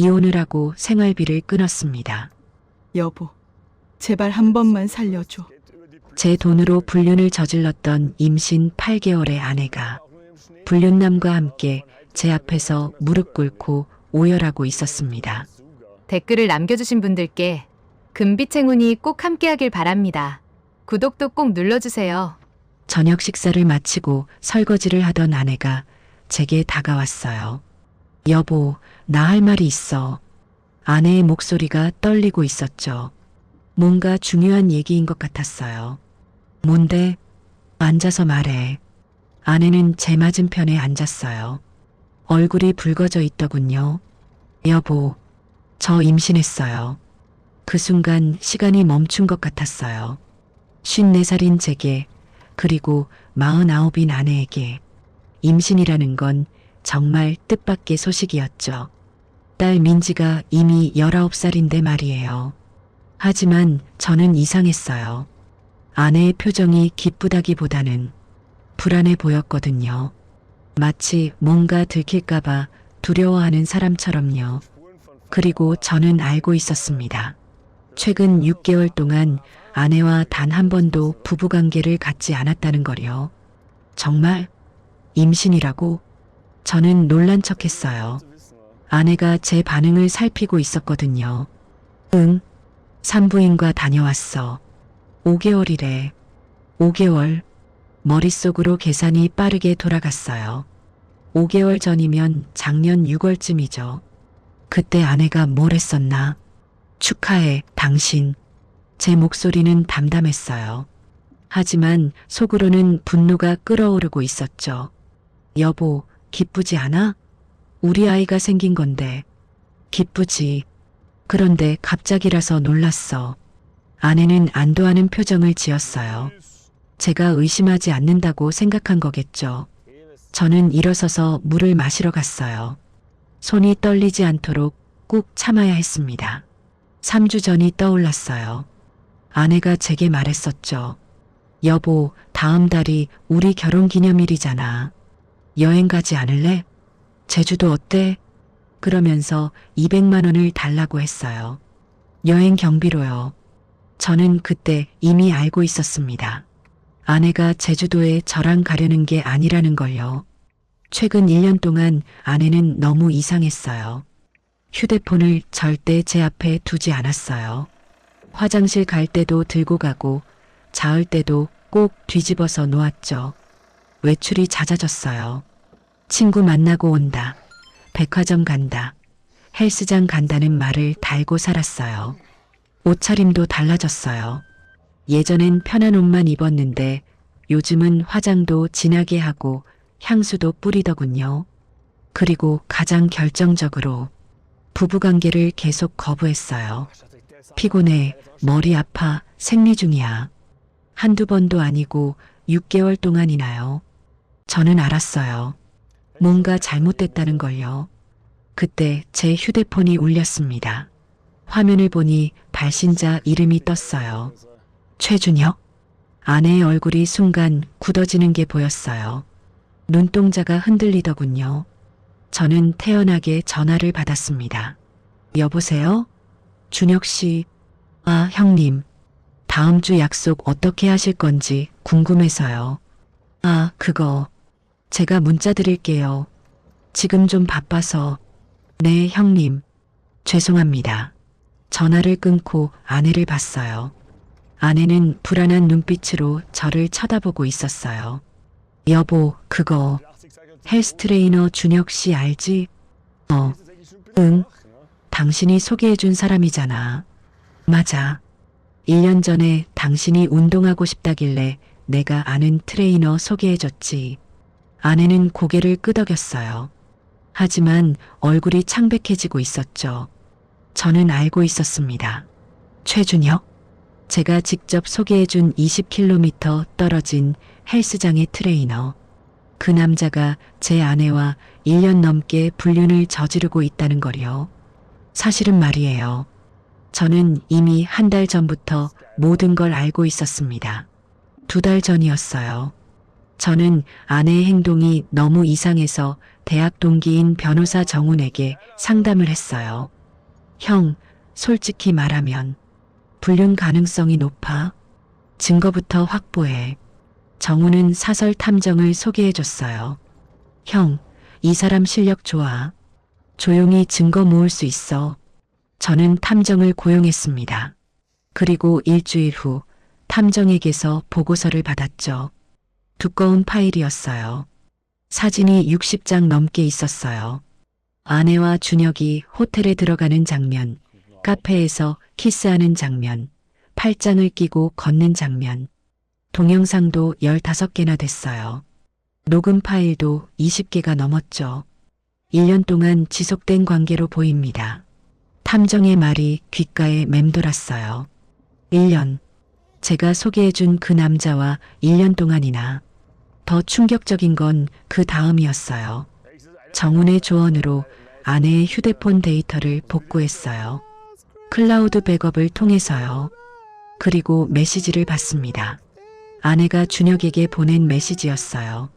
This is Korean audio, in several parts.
이혼을 하고 생활비를 끊었습니다. 여보, 제발 한 번만 살려줘. 제 돈으로 불륜을 저질렀던 임신 8개월의 아내가 불륜남과 함께 제 앞에서 무릎 꿇고 오열하고 있었습니다. 댓글을 남겨주신 분들께 금빛 행운이 꼭 함께하길 바랍니다. 구독도 꼭 눌러주세요. 저녁 식사를 마치고 설거지를 하던 아내가 제게 다가왔어요. 여보, 나 할 말이 있어. 아내의 목소리가 떨리고 있었죠. 뭔가 중요한 얘기인 것 같았어요. 뭔데? 앉아서 말해. 아내는 제 맞은편에 앉았어요. 얼굴이 붉어져 있더군요. 여보, 저 임신했어요. 그 순간 시간이 멈춘 것 같았어요. 54살인 제게, 그리고 49인 아내에게 임신이라는 건 정말 뜻밖의 소식이었죠. 딸 민지가 이미 19살인데 말이에요. 하지만 저는 이상했어요. 아내의 표정이 기쁘다기보다는 불안해 보였거든요. 마치 뭔가 들킬까봐 두려워하는 사람처럼요. 그리고 저는 알고 있었습니다. 최근 6개월 동안 아내와 단 한 번도 부부관계를 갖지 않았다는 거요. 정말? 임신이라고? 저는 놀란 척했어요. 아내가 제 반응을 살피고 있었거든요. 응, 산부인과 다녀왔어. 5개월이래. 5개월. 머릿속으로 계산이 빠르게 돌아갔어요. 5개월 전이면 작년 6월쯤이죠. 그때 아내가 뭘 했었나? 축하해, 당신. 제 목소리는 담담했어요. 하지만 속으로는 분노가 끓어오르고 있었죠. 여보, 기쁘지 않아? 우리 아이가 생긴 건데. 기쁘지. 그런데 갑자기라서 놀랐어. 아내는 안도하는 표정을 지었어요. 제가 의심하지 않는다고 생각한 거겠죠. 저는 일어서서 물을 마시러 갔어요. 손이 떨리지 않도록 꾹 참아야 했습니다. 3주 전이 떠올랐어요. 아내가 제게 말했었죠. 여보, 다음 달이 우리 결혼 기념일이잖아. 여행 가지 않을래? 제주도 어때? 그러면서 200만 원을 달라고 했어요. 여행 경비로요. 저는 그때 이미 알고 있었습니다. 아내가 제주도에 저랑 가려는 게 아니라는 걸요. 최근 1년 동안 아내는 너무 이상했어요. 휴대폰을 절대 제 앞에 두지 않았어요. 화장실 갈 때도 들고 가고 자을 때도 꼭 뒤집어서 놓았죠. 외출이 잦아졌어요. 친구 만나고 온다. 백화점 간다. 헬스장 간다는 말을 달고 살았어요. 옷차림도 달라졌어요. 예전엔 편한 옷만 입었는데 요즘은 화장도 진하게 하고 향수도 뿌리더군요. 그리고 가장 결정적으로 부부관계를 계속 거부했어요. 피곤해, 머리 아파, 생리 중이야. 한두 번도 아니고 6개월 동안이나요. 저는 알았어요. 뭔가 잘못됐다는 걸요. 그때 제 휴대폰이 울렸습니다. 화면을 보니 발신자 이름이 떴어요. 최준혁? 아내의 얼굴이 순간 굳어지는 게 보였어요. 눈동자가 흔들리더군요. 저는 태연하게 전화를 받았습니다. 여보세요? 준혁 씨. 아, 형님. 다음 주 약속 어떻게 하실 건지 궁금해서요. 아, 그거. 제가 문자 드릴게요. 지금 좀 바빠서. 네, 형님. 죄송합니다. 전화를 끊고 아내를 봤어요. 아내는 불안한 눈빛으로 저를 쳐다보고 있었어요. 여보, 그거 헬스 트레이너 준혁 씨 알지? 응. 당신이 소개해준 사람이잖아. 맞아. 1년 전에 당신이 운동하고 싶다길래 내가 아는 트레이너 소개해줬지. 아내는 고개를 끄덕였어요. 하지만 얼굴이 창백해지고 있었죠. 저는 알고 있었습니다. 최준혁? 제가 직접 소개해준 20km 떨어진 헬스장의 트레이너. 그 남자가 제 아내와 1년 넘게 불륜을 저지르고 있다는 거요. 사실은 말이에요. 저는 이미 한 달 전부터 모든 걸 알고 있었습니다. 2달 전이었어요. 저는 아내의 행동이 너무 이상해서 대학 동기인 변호사 정훈에게 상담을 했어요. 형, 솔직히 말하면 불륜 가능성이 높아. 증거부터 확보해. 정훈은 사설 탐정을 소개해줬어요. 형, 이 사람 실력 좋아. 조용히 증거 모을 수 있어. 저는 탐정을 고용했습니다. 그리고 일주일 후 탐정에게서 보고서를 받았죠. 두꺼운 파일이었어요. 사진이 60장 넘게 있었어요. 아내와 준혁이 호텔에 들어가는 장면, 카페에서 키스하는 장면, 팔짱을 끼고 걷는 장면, 동영상도 15개나 됐어요. 녹음 파일도 20개가 넘었죠. 1년 동안 지속된 관계로 보입니다. 탐정의 말이 귓가에 맴돌았어요. 1년. 제가 소개해준 그 남자와 1년 동안이나. 더 충격적인 건 그 다음이었어요. 정훈의 조언으로 아내의 휴대폰 데이터를 복구했어요. 클라우드 백업을 통해서요. 그리고 메시지를 받습니다. 아내가 준혁에게 보낸 메시지였어요.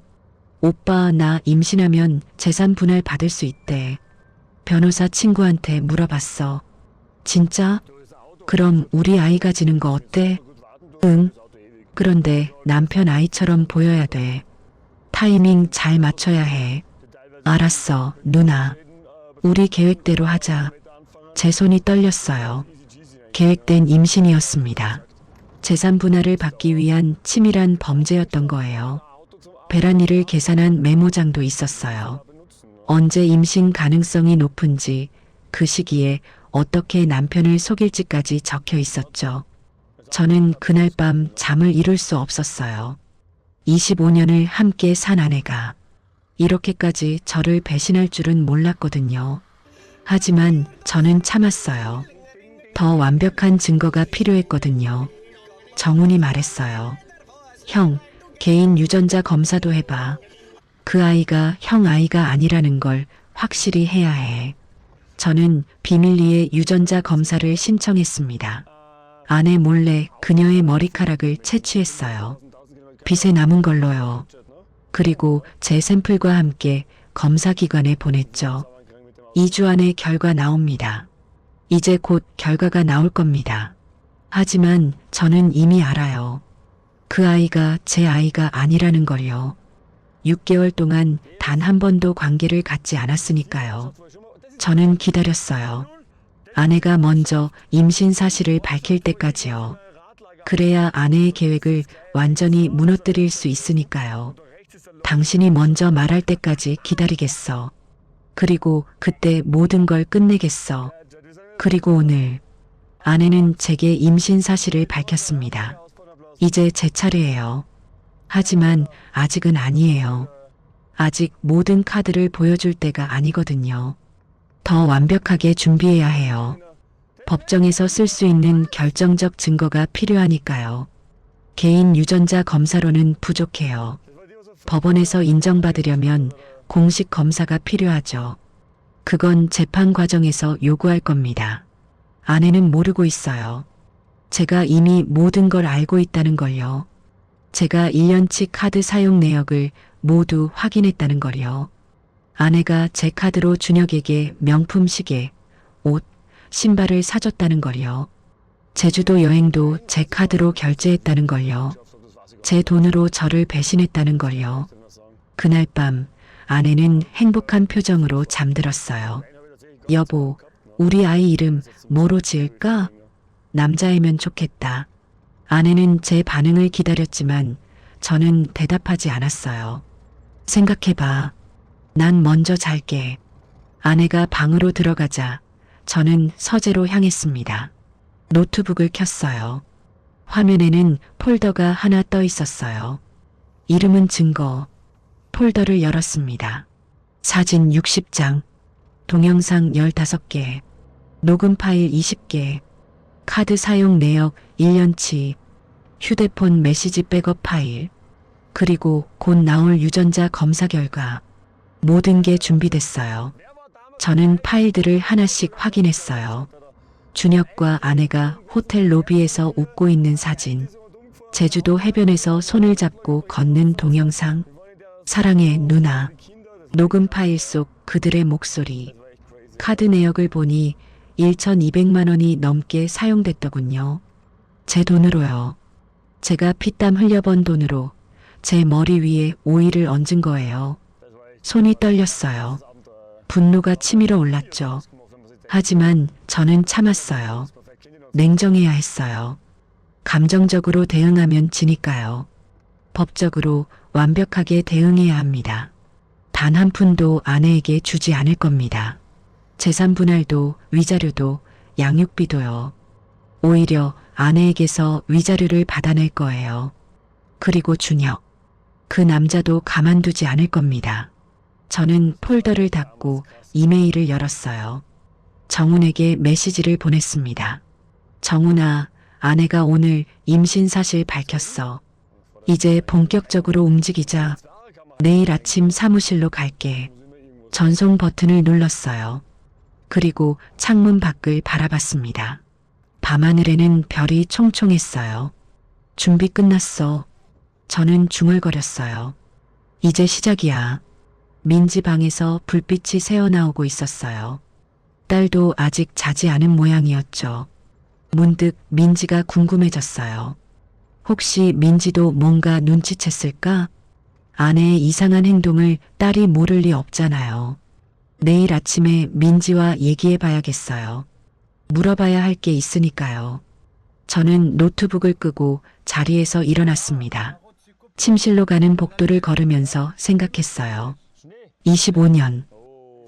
오빠, 나 임신하면 재산 분할 받을 수 있대. 변호사 친구한테 물어봤어. 진짜? 그럼 우리 아이 가지는 거 어때? 응. 그런데 남편 아이처럼 보여야 돼. 타이밍 잘 맞춰야 해. 알았어, 누나. 우리 계획대로 하자. 제 손이 떨렸어요. 계획된 임신이었습니다. 재산 분할을 받기 위한 치밀한 범죄였던 거예요. 배란일을 계산한 메모장도 있었어요. 언제 임신 가능성이 높은지, 그 시기에 어떻게 남편을 속일지까지 적혀 있었죠. 저는 그날 밤 잠을 이룰 수 없었어요. 25년을 함께 산 아내가 이렇게까지 저를 배신할 줄은 몰랐거든요. 하지만 저는 참았어요. 더 완벽한 증거가 필요했거든요. 정훈이 말했어요. 형, 개인 유전자 검사도 해봐. 그 아이가 형 아이가 아니라는 걸 확실히 해야 해. 저는 비밀리에 유전자 검사를 신청했습니다. 아내 몰래 그녀의 머리카락을 채취했어요. 빚에 남은 걸로요. 그리고 제 샘플과 함께 검사기관에 보냈죠. 2주 안에 결과 나옵니다. 이제 곧 결과가 나올 겁니다. 하지만 저는 이미 알아요. 그 아이가 제 아이가 아니라는 걸요. 6개월 동안 단 한 번도 관계를 갖지 않았으니까요. 저는 기다렸어요. 아내가 먼저 임신 사실을 밝힐 때까지요. 그래야 아내의 계획을 완전히 무너뜨릴 수 있으니까요. 당신이 먼저 말할 때까지 기다리겠어. 그리고 그때 모든 걸 끝내겠어. 그리고 오늘 아내는 제게 임신 사실을 밝혔습니다. 이제 제 차례예요. 하지만 아직은 아니에요. 아직 모든 카드를 보여줄 때가 아니거든요. 더 완벽하게 준비해야 해요. 법정에서 쓸 수 있는 결정적 증거가 필요하니까요. 개인 유전자 검사로는 부족해요. 법원에서 인정받으려면 공식 검사가 필요하죠. 그건 재판 과정에서 요구할 겁니다. 아내는 모르고 있어요. 제가 이미 모든 걸 알고 있다는 걸요. 제가 1년치 카드 사용 내역을 모두 확인했다는 걸요. 아내가 제 카드로 준혁에게 명품 시계, 옷, 신발을 사줬다는 걸요. 제주도 여행도 제 카드로 결제했다는 걸요. 제 돈으로 저를 배신했다는 걸요. 그날 밤 아내는 행복한 표정으로 잠들었어요. 여보, 우리 아이 이름 뭐로 지을까? 남자이면 좋겠다. 아내는 제 반응을 기다렸지만 저는 대답하지 않았어요. 생각해봐. 난 먼저 잘게. 아내가 방으로 들어가자 저는 서재로 향했습니다. 노트북을 켰어요. 화면에는 폴더가 하나 떠 있었어요. 이름은 증거. 폴더를 열었습니다. 사진 60장, 동영상 15개, 녹음 파일 20개, 카드 사용 내역 1년치, 휴대폰 메시지 백업 파일, 그리고 곧 나올 유전자 검사 결과. 모든 게 준비됐어요. 저는 파일들을 하나씩 확인했어요. 준혁과 아내가 호텔 로비에서 웃고 있는 사진, 제주도 해변에서 손을 잡고 걷는 동영상, 사랑해 누나, 녹음 파일 속 그들의 목소리. 카드 내역을 보니 1,200만 원이 넘게 사용됐더군요. 제 돈으로요. 제가 피땀 흘려번 돈으로 제 머리 위에 오이를 얹은 거예요. 손이 떨렸어요. 분노가 치밀어 올랐죠. 하지만 저는 참았어요. 냉정해야 했어요. 감정적으로 대응하면 지니까요. 법적으로 완벽하게 대응해야 합니다. 단 한 푼도 아내에게 주지 않을 겁니다. 재산 분할도 위자료도 양육비도요. 오히려 아내에게서 위자료를 받아낼 거예요. 그리고 준혁. 그 남자도 가만두지 않을 겁니다. 저는 폴더를 닫고 이메일을 열었어요. 정훈에게 메시지를 보냈습니다. 정훈아, 아내가 오늘 임신 사실 밝혔어. 이제 본격적으로 움직이자. 내일 아침 사무실로 갈게. 전송 버튼을 눌렀어요. 그리고 창문 밖을 바라봤습니다. 밤하늘에는 별이 총총했어요. 준비 끝났어. 저는 중얼거렸어요. 이제 시작이야. 민지 방에서 불빛이 새어나오고 있었어요. 딸도 아직 자지 않은 모양이었죠. 문득 민지가 궁금해졌어요. 혹시 민지도 뭔가 눈치챘을까? 아내의 이상한 행동을 딸이 모를 리 없잖아요. 내일 아침에 민지와 얘기해 봐야겠어요. 물어봐야 할 게 있으니까요. 저는 노트북을 끄고 자리에서 일어났습니다. 침실로 가는 복도를 걸으면서 생각했어요. 25년.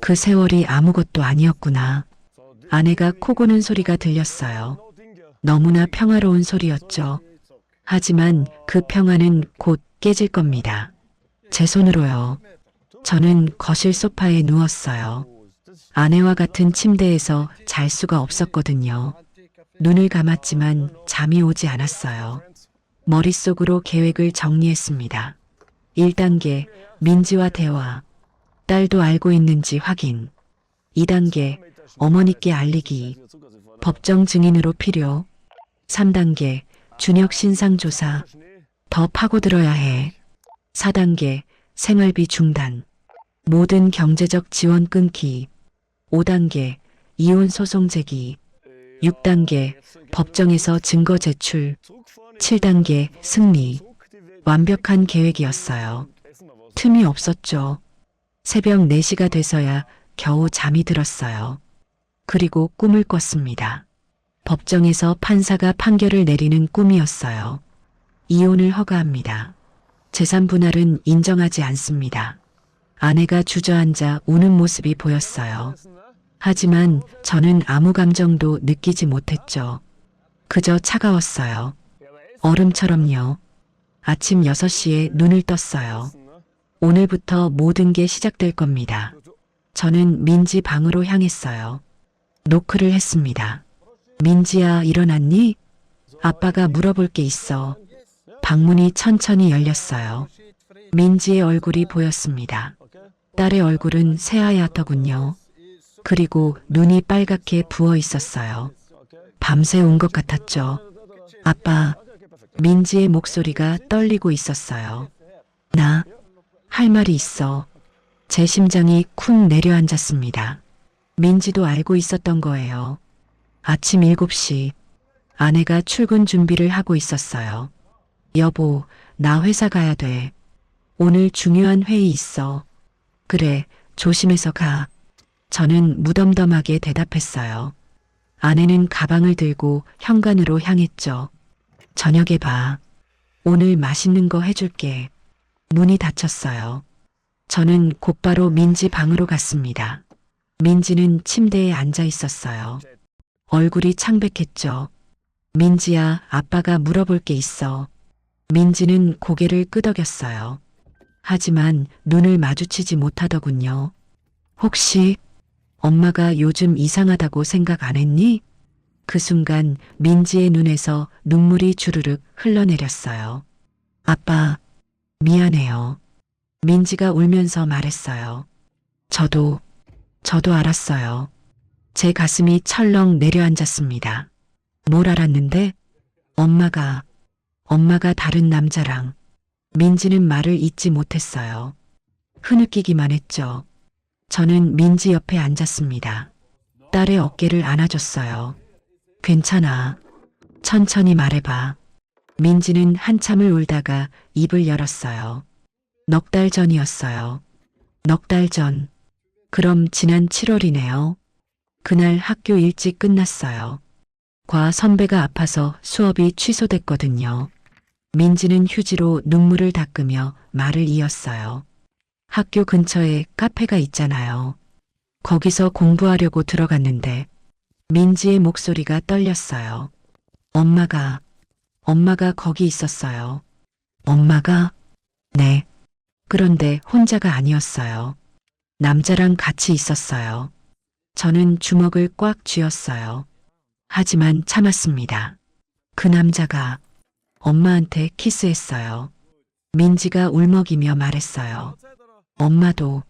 그 세월이 아무것도 아니었구나. 아내가 코 고는 소리가 들렸어요. 너무나 평화로운 소리였죠. 하지만 그 평화는 곧 깨질 겁니다. 제 손으로요. 저는 거실 소파에 누웠어요. 아내와 같은 침대에서 잘 수가 없었거든요. 눈을 감았지만 잠이 오지 않았어요. 머릿속으로 계획을 정리했습니다. 1단계, 민지와 대화. 딸도 알고 있는지 확인. 2단계, 어머니께 알리기. 법정 증인으로 필요. 3단계, 준혁 신상 조사. 더 파고들어야 해. 4단계, 생활비 중단. 모든 경제적 지원 끊기. 5단계, 이혼 소송 제기. 6단계, 법정에서 증거 제출. 7단계, 승리. 완벽한 계획이었어요. 틈이 없었죠. 새벽 4시가 돼서야 겨우 잠이 들었어요. 그리고 꿈을 꿨습니다. 법정에서 판사가 판결을 내리는 꿈이었어요. 이혼을 허가합니다. 재산 분할은 인정하지 않습니다. 아내가 주저앉아 우는 모습이 보였어요. 하지만 저는 아무 감정도 느끼지 못했죠. 그저 차가웠어요. 얼음처럼요. 아침 6시에 눈을 떴어요. 오늘부터 모든 게 시작될 겁니다. 저는 민지 방으로 향했어요. 노크를 했습니다. 민지야, 일어났니? 아빠가 물어볼 게 있어. 방문이 천천히 열렸어요. 민지의 얼굴이 보였습니다. 딸의 얼굴은 새하얗더군요. 그리고 눈이 빨갛게 부어 있었어요. 밤새 온 것 같았죠. 아빠, 민지의 목소리가 떨리고 있었어요. 나, 할 말이 있어. 제 심장이 쿵 내려앉았습니다. 민지도 알고 있었던 거예요. 아침 7시, 아내가 출근 준비를 하고 있었어요. 여보, 나 회사 가야 돼. 오늘 중요한 회의 있어. 그래, 조심해서 가. 저는 무덤덤하게 대답했어요. 아내는 가방을 들고 현관으로 향했죠. 저녁에 봐. 오늘 맛있는 거 해줄게. 문이 닫혔어요. 저는 곧바로 민지 방으로 갔습니다. 민지는 침대에 앉아 있었어요. 얼굴이 창백했죠. 민지야, 아빠가 물어볼 게 있어. 민지는 고개를 끄덕였어요. 하지만 눈을 마주치지 못하더군요. 혹시 엄마가 요즘 이상하다고 생각 안 했니? 그 순간 민지의 눈에서 눈물이 주르륵 흘러내렸어요. 아빠, 미안해요. 민지가 울면서 말했어요. 저도 알았어요. 제 가슴이 철렁 내려앉았습니다. 뭘 알았는데? 엄마가 다른 남자랑. 민지는 말을 잇지 못했어요. 흐느끼기만 했죠. 저는 민지 옆에 앉았습니다. 딸의 어깨를 안아줬어요. 괜찮아. 천천히 말해봐. 민지는 한참을 울다가 입을 열었어요. 넉 달 전이었어요. 넉 달 전. 그럼 지난 7월이네요. 그날 학교 일찍 끝났어요. 과 선배가 아파서 수업이 취소됐거든요. 민지는 휴지로 눈물을 닦으며 말을 이었어요. 학교 근처에 카페가 있잖아요. 거기서 공부하려고 들어갔는데 민지의 목소리가 떨렸어요. 엄마가 거기 있었어요. 엄마가? 네. 그런데 혼자가 아니었어요. 남자랑 같이 있었어요. 저는 주먹을 꽉 쥐었어요. 하지만 참았습니다. 그 남자가 엄마한테 키스했어요. 민지가 울먹이며 말했어요. 엄마도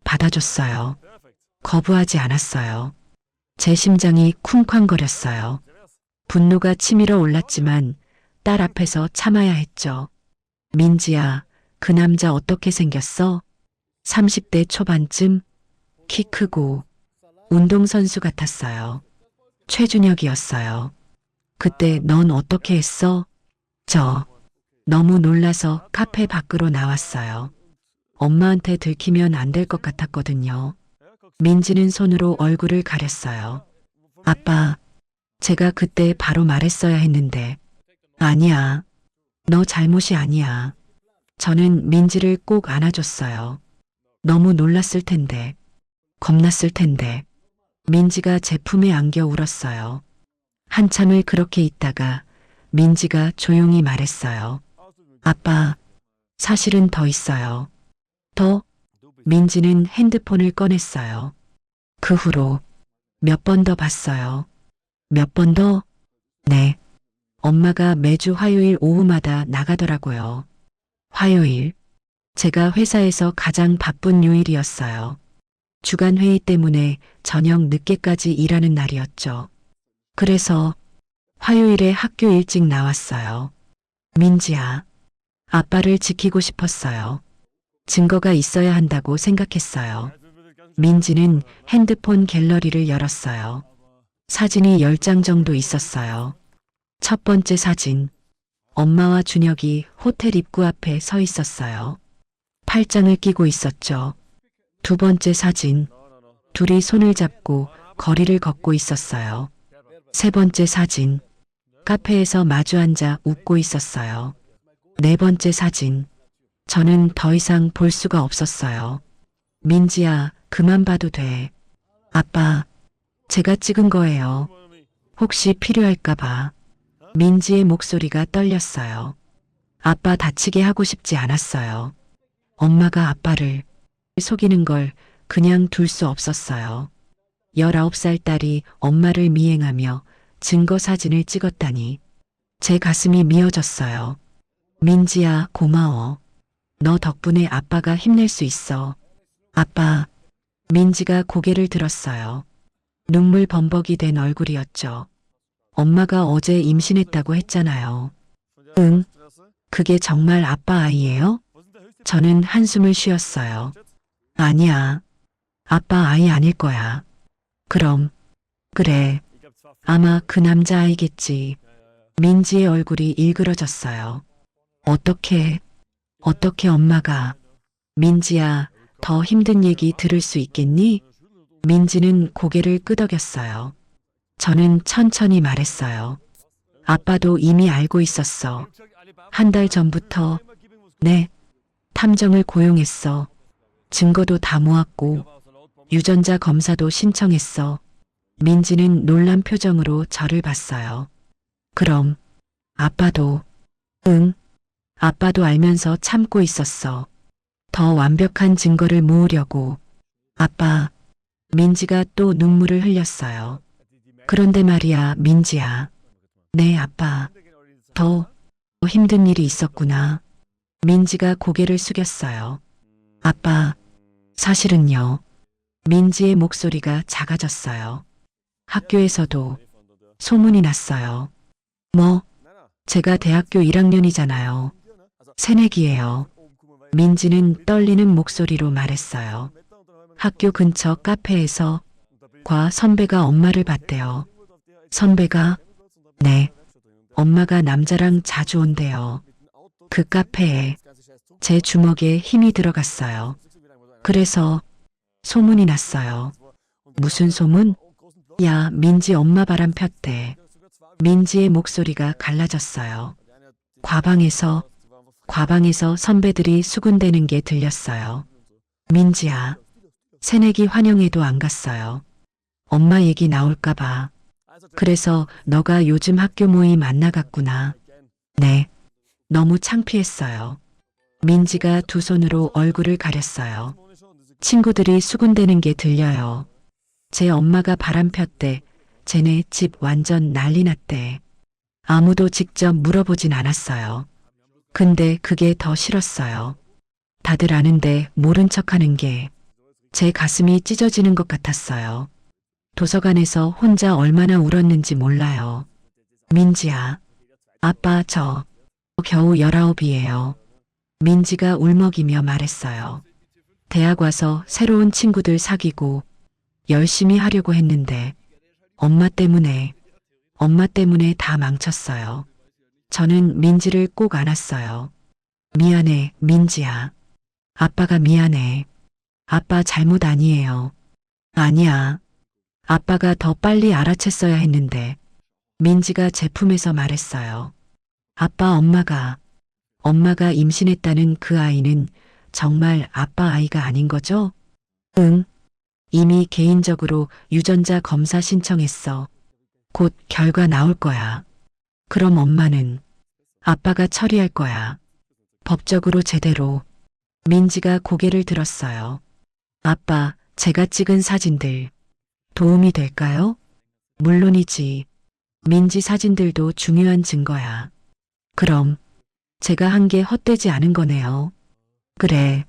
받아줬어요. 거부하지 않았어요. 제 심장이 쿵쾅거렸어요. 분노가 치밀어 올랐지만 딸 앞에서 참아야 했죠. 민지야, 그 남자 어떻게 생겼어? 30대 초반쯤? 키 크고 운동선수 같았어요. 최준혁이었어요. 그때 넌 어떻게 했어? 저 너무 놀라서 카페 밖으로 나왔어요. 엄마한테 들키면 안 될 것 같았거든요. 민지는 손으로 얼굴을 가렸어요. 아빠, 제가 그때 바로 말했어야 했는데. 아니야. 너 잘못이 아니야. 저는 민지를 꼭 안아줬어요. 너무 놀랐을 텐데. 겁났을 텐데. 민지가 제 품에 안겨 울었어요. 한참을 그렇게 있다가 민지가 조용히 말했어요. 아빠, 사실은 더 있어요. 더? 민지는 핸드폰을 꺼냈어요. 그 후로 몇 번 더 봤어요. 몇 번 더? 네. 엄마가 매주 화요일 오후마다 나가더라고요. 화요일. 제가 회사에서 가장 바쁜 요일이었어요. 주간 회의 때문에 저녁 늦게까지 일하는 날이었죠. 그래서 화요일에 학교 일찍 나왔어요. 민지야, 아빠를 지키고 싶었어요. 증거가 있어야 한다고 생각했어요. 민지는 핸드폰 갤러리를 열었어요. 사진이 10장 정도 있었어요. 첫 번째 사진. 엄마와 준혁이 호텔 입구 앞에 서 있었어요. 팔짱을 끼고 있었죠. 두 번째 사진. 둘이 손을 잡고 거리를 걷고 있었어요. 세 번째 사진. 카페에서 마주 앉아 웃고 있었어요. 네 번째 사진. 저는 더 이상 볼 수가 없었어요. 민지야, 그만 봐도 돼. 아빠, 제가 찍은 거예요. 혹시 필요할까봐. 민지의 목소리가 떨렸어요. 아빠 다치게 하고 싶지 않았어요. 엄마가 아빠를 속이는 걸 그냥 둘 수 없었어요. 19살 딸이 엄마를 미행하며 증거 사진을 찍었다니. 제 가슴이 미어졌어요. 민지야, 고마워. 너 덕분에 아빠가 힘낼 수 있어. 아빠. 민지가 고개를 들었어요. 눈물 범벅이 된 얼굴이었죠. 엄마가 어제 임신했다고 했잖아요. 응. 그게 정말 아빠 아이예요? 저는 한숨을 쉬었어요. 아니야. 아빠 아이 아닐 거야. 그럼. 그래. 아마 그 남자 아이겠지. 민지의 얼굴이 일그러졌어요. 어떻게 엄마가. 민지야, 더 힘든 얘기 들을 수 있겠니? 민지는 고개를 끄덕였어요. 저는 천천히 말했어요. 아빠도 이미 알고 있었어. 한 달 전부터. 네. 탐정을 고용했어. 증거도 다 모았고 유전자 검사도 신청했어. 민지는 놀란 표정으로 저를 봤어요. 그럼 아빠도. 응. 아빠도 알면서 참고 있었어. 더 완벽한 증거를 모으려고. 아빠. 민지가 또 눈물을 흘렸어요. 그런데 말이야, 민지야. 네, 아빠. 더 힘든 일이 있었구나. 민지가 고개를 숙였어요. 아빠, 사실은요. 민지의 목소리가 작아졌어요. 학교에서도 소문이 났어요. 뭐? 제가 대학교 1학년이잖아요. 새내기예요. 민지는 떨리는 목소리로 말했어요. 학교 근처 카페에서 과 선배가 엄마를 봤대요. 선배가? 네. 엄마가 남자랑 자주 온대요. 그 카페에 제 주먹에 힘이 들어갔어요. 그래서 소문이 났어요. 무슨 소문? 야, 민지 엄마 바람 폈대. 민지의 목소리가 갈라졌어요. 과방에서 선배들이 수군대는 게 들렸어요. 민지야, 새내기 환영회도 안 갔어요. 엄마 얘기 나올까봐. 그래서 너가 요즘 학교 모임 안 나갔구나. 네. 너무 창피했어요. 민지가 두 손으로 얼굴을 가렸어요. 친구들이 수군대는 게 들려요. 제 엄마가 바람 폈대. 쟤네 집 완전 난리 났대. 아무도 직접 물어보진 않았어요. 근데 그게 더 싫었어요. 다들 아는데 모른 척하는 게 제 가슴이 찢어지는 것 같았어요. 도서관에서 혼자 얼마나 울었는지 몰라요. 민지야, 아빠 저 겨우 19이에요. 민지가 울먹이며 말했어요. 대학 와서 새로운 친구들 사귀고 열심히 하려고 했는데 엄마 때문에 다 망쳤어요. 저는 민지를 꼭 안았어요. 미안해, 민지야. 아빠가 미안해. 아빠 잘못 아니에요. 아니야. 아빠가 더 빨리 알아챘어야 했는데. 민지가 제품에서 말했어요. 아빠 엄마가 임신했다는 그 아이는 정말 아빠 아이가 아닌 거죠? 응. 이미 개인적으로 유전자 검사 신청했어. 곧 결과 나올 거야. 그럼 엄마는 아빠가 처리할 거야. 법적으로 제대로. 민지가 고개를 들었어요. 아빠, 제가 찍은 사진들 도움이 될까요? 물론이지. 민지 사진들도 중요한 증거야. 그럼 제가 한 게 헛되지 않은 거네요. 그래.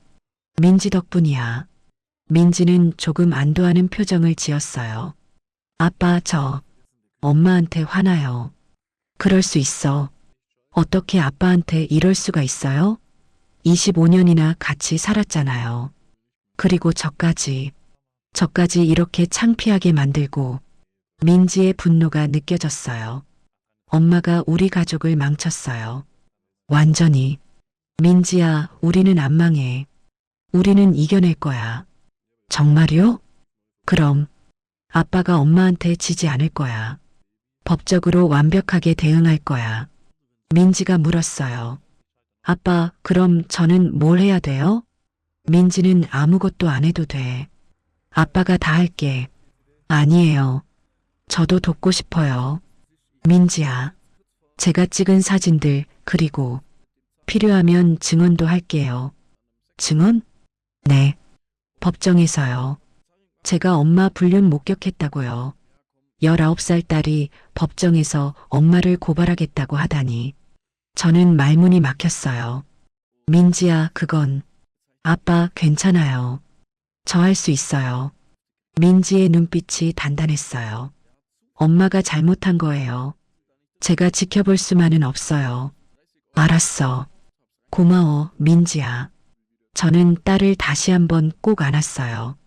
민지 덕분이야. 민지는 조금 안도하는 표정을 지었어요. 아빠, 저 엄마한테 화나요. 그럴 수 있어. 어떻게 아빠한테 이럴 수가 있어요? 25년이나 같이 살았잖아요. 그리고 저까지 이렇게 창피하게 만들고. 민지의 분노가 느껴졌어요. 엄마가 우리 가족을 망쳤어요. 완전히. 민지야, 우리는 안 망해. 우리는 이겨낼 거야. 정말요? 그럼 아빠가 엄마한테 지지 않을 거야. 법적으로 완벽하게 대응할 거야. 민지가 물었어요. 아빠, 그럼 저는 뭘 해야 돼요? 민지는 아무것도 안 해도 돼. 아빠가 다 할게. 아니에요. 저도 돕고 싶어요. 민지야, 제가 찍은 사진들 그리고 필요하면 증언도 할게요. 증언? 네. 법정에서요. 제가 엄마 불륜 목격했다고요. 19살 딸이 법정에서 엄마를 고발하겠다고 하다니. 저는 말문이 막혔어요. 민지야, 그건. 아빠, 괜찮아요. 저 할 수 있어요. 민지의 눈빛이 단단했어요. 엄마가 잘못한 거예요. 제가 지켜볼 수만은 없어요. 알았어. 고마워, 민지야. 저는 딸을 다시 한번 꼭 안았어요.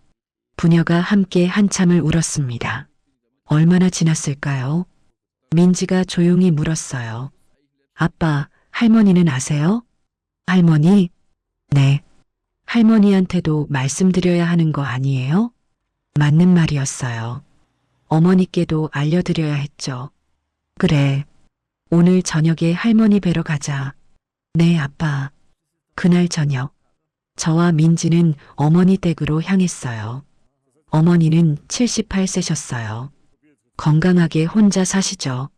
부녀가 함께 한참을 울었습니다. 얼마나 지났을까요? 민지가 조용히 물었어요. 아빠, 할머니는 아세요? 할머니? 네. 할머니한테도 말씀드려야 하는 거 아니에요? 맞는 말이었어요. 어머니께도 알려드려야 했죠. 그래. 오늘 저녁에 할머니 뵈러 가자. 네, 아빠. 그날 저녁, 저와 민지는 어머니 댁으로 향했어요. 어머니는 78세셨어요. 건강하게 혼자 사시죠.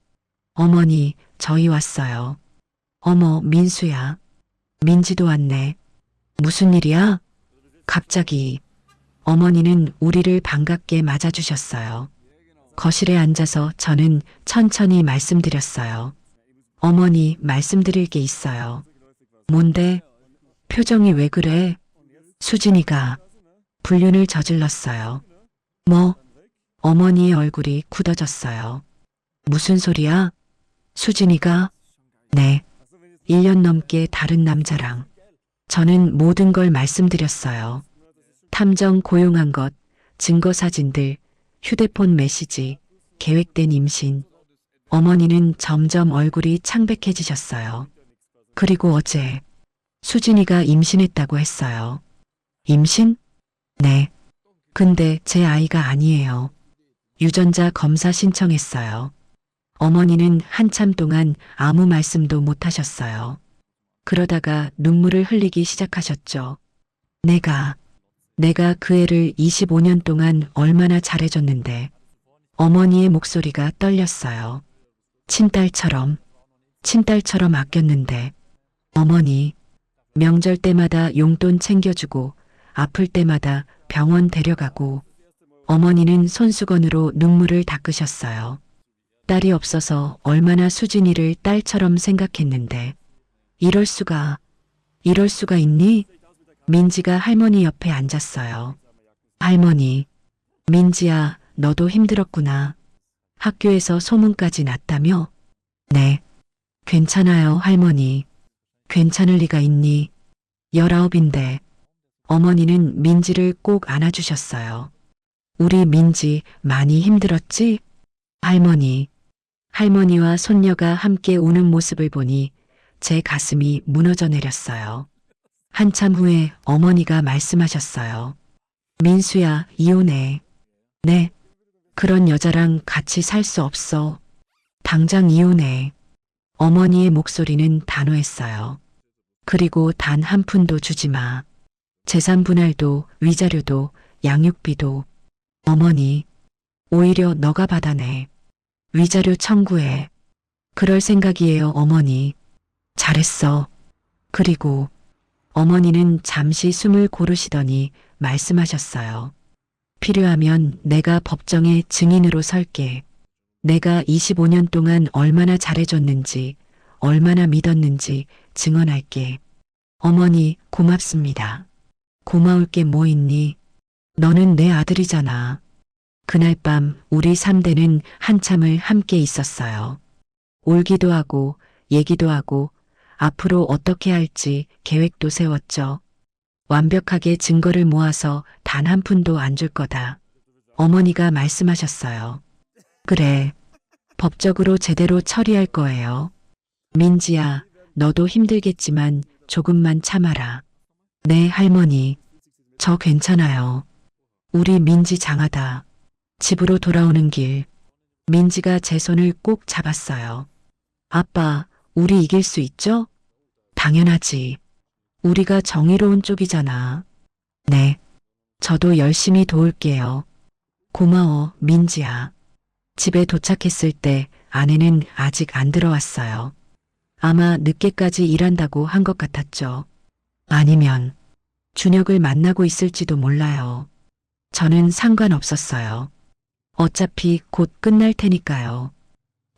어머니, 저희 왔어요. 어머, 민수야. 민지도 왔네. 무슨 일이야? 갑자기. 어머니는 우리를 반갑게 맞아주셨어요. 거실에 앉아서 저는 천천히 말씀드렸어요. 어머니, 말씀드릴 게 있어요. 뭔데? 표정이 왜 그래? 수진이가 불륜을 저질렀어요. 뭐? 어머니의 얼굴이 굳어졌어요. 무슨 소리야? 수진이가? 네. 1년 넘게 다른 남자랑. 저는 모든 걸 말씀드렸어요. 탐정 고용한 것, 증거 사진들, 휴대폰 메시지, 계획된 임신. 어머니는 점점 얼굴이 창백해지셨어요. 그리고 어제 수진이가 임신했다고 했어요. 임신? 네. 근데 제 아이가 아니에요. 유전자 검사 신청했어요. 어머니는 한참 동안 아무 말씀도 못 하셨어요. 그러다가 눈물을 흘리기 시작하셨죠. 내가 그 애를 25년 동안 얼마나 잘해줬는데. 어머니의 목소리가 떨렸어요. 친딸처럼 아꼈는데. 어머니, 명절 때마다 용돈 챙겨주고 아플 때마다 병원 데려가고. 어머니는 손수건으로 눈물을 닦으셨어요. 딸이 없어서 얼마나 수진이를 딸처럼 생각했는데. 이럴 수가 있니? 민지가 할머니 옆에 앉았어요. 할머니, 민지야, 너도 힘들었구나. 학교에서 소문까지 났다며? 네. 괜찮아요, 할머니. 괜찮을 리가 있니? 19인데. 어머니는 민지를 꼭 안아주셨어요. 우리 민지 많이 힘들었지? 할머니와 손녀가 함께 우는 모습을 보니 제 가슴이 무너져 내렸어요. 한참 후에 어머니가 말씀하셨어요. 민수야, 이혼해. 네. 그런 여자랑 같이 살 수 없어. 당장 이혼해. 어머니의 목소리는 단호했어요. 그리고 단 한 푼도 주지 마. 재산 분할도, 위자료도, 양육비도. 어머니, 오히려 너가 받아내. 위자료 청구해. 그럴 생각이에요, 어머니. 잘했어. 그리고 어머니는 잠시 숨을 고르시더니 말씀하셨어요. 필요하면 내가 법정에 증인으로 설게. 내가 25년 동안 얼마나 잘해줬는지, 얼마나 믿었는지 증언할게. 어머니, 고맙습니다. 고마울 게 뭐 있니? 너는 내 아들이잖아. 그날 밤 우리 3대는 한참을 함께 있었어요. 울기도 하고, 얘기도 하고, 앞으로 어떻게 할지 계획도 세웠죠. 완벽하게 증거를 모아서 단 한 푼도 안 줄 거다. 어머니가 말씀하셨어요. 그래. 법적으로 제대로 처리할 거예요. 민지야, 너도 힘들겠지만 조금만 참아라. 네, 할머니. 저 괜찮아요. 우리 민지 장하다. 집으로 돌아오는 길. 민지가 제 손을 꼭 잡았어요. 아빠, 우리 이길 수 있죠? 당연하지. 우리가 정의로운 쪽이잖아. 네. 저도 열심히 도울게요. 고마워, 민지야. 집에 도착했을 때 아내는 아직 안 들어왔어요. 아마 늦게까지 일한다고 한 것 같았죠. 아니면 준혁을 만나고 있을지도 몰라요. 저는 상관없었어요. 어차피 곧 끝날 테니까요.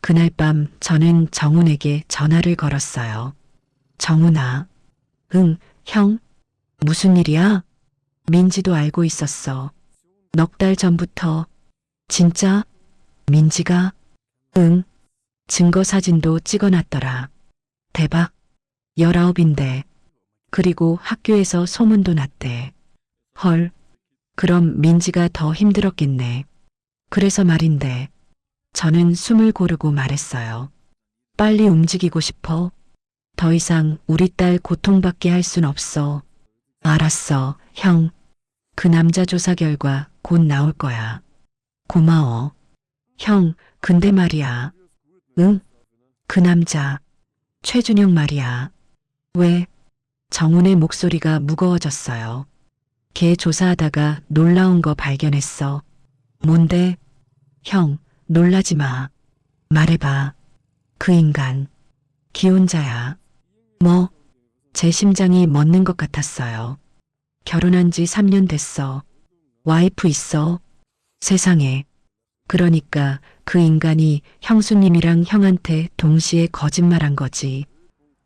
그날 밤 저는 정훈에게 전화를 걸었어요. 정훈아. 응, 형. 무슨 일이야? 민지도 알고 있었어. 넉 달 전부터. 진짜? 민지가? 응. 증거 사진도 찍어놨더라. 대박. 19인데. 그리고 학교에서 소문도 났대. 헐. 그럼 민지가 더 힘들었겠네. 그래서 말인데. 저는 숨을 고르고 말했어요. 빨리 움직이고 싶어. 더 이상 우리 딸 고통받게 할 순 없어. 알았어, 형. 그 남자 조사 결과 곧 나올 거야. 고마워. 형, 근데 말이야. 응? 그 남자. 최준영 말이야. 왜? 정훈의 목소리가 무거워졌어요. 걔 조사하다가 놀라운 거 발견했어. 뭔데? 형, 놀라지 마. 말해봐. 그 인간. 기혼자야. 뭐? 제 심장이 멎는 것 같았어요. 결혼한 지 3년 됐어. 와이프 있어. 세상에. 그러니까 그 인간이 형수님이랑 형한테 동시에 거짓말한 거지.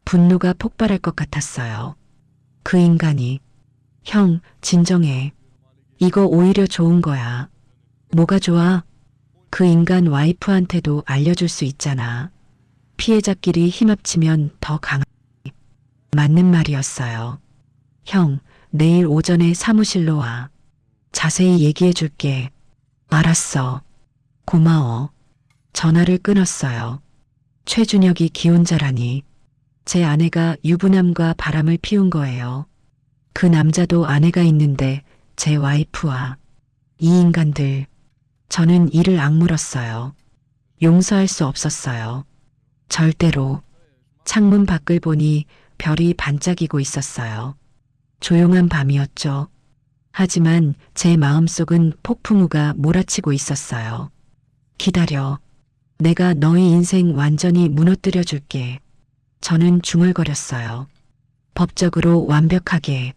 분노가 폭발할 것 같았어요. 그 인간이. 형, 진정해. 이거 오히려 좋은 거야. 뭐가 좋아? 그 인간 와이프한테도 알려줄 수 있잖아. 피해자끼리 힘합치면 더 강하지. 맞는 말이었어요. 형, 내일 오전에 사무실로 와. 자세히 얘기해 줄게. 알았어. 고마워. 전화를 끊었어요. 최준혁이 기혼자라니. 제 아내가 유부남과 바람을 피운 거예요. 그 남자도 아내가 있는데 제 와이프와 이 인간들. 저는 이를 악물었어요. 용서할 수 없었어요. 절대로. 창문 밖을 보니 별이 반짝이고 있었어요. 조용한 밤이었죠. 하지만 제 마음속은 폭풍우가 몰아치고 있었어요. 기다려. 내가 너희 인생 완전히 무너뜨려 줄게. 저는 중얼거렸어요. 법적으로 완벽하게.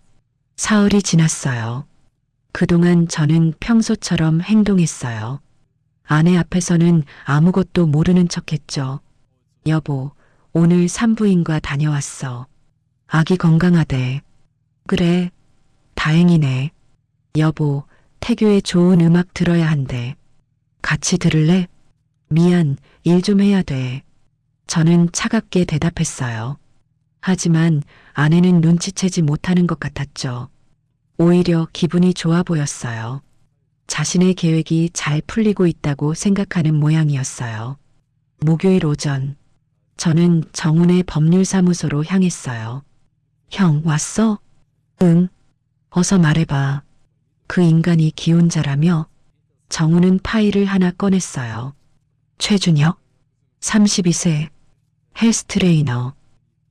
사흘이 지났어요. 그동안 저는 평소처럼 행동했어요. 아내 앞에서는 아무것도 모르는 척했죠. 여보, 오늘 산부인과 다녀왔어. 아기 건강하대. 그래, 다행이네. 여보, 태교에 좋은 음악 들어야 한대. 같이 들을래? 미안, 일 좀 해야 돼. 저는 차갑게 대답했어요. 하지만 아내는 눈치채지 못하는 것 같았죠. 오히려 기분이 좋아 보였어요. 자신의 계획이 잘 풀리고 있다고 생각하는 모양이었어요. 목요일 오전, 저는 정훈의 법률사무소로 향했어요. 형, 왔어? 응. 어서 말해봐. 그 인간이 기혼자라며? 정훈은 파일을 하나 꺼냈어요. 최준혁? 32세. 헬스 트레이너.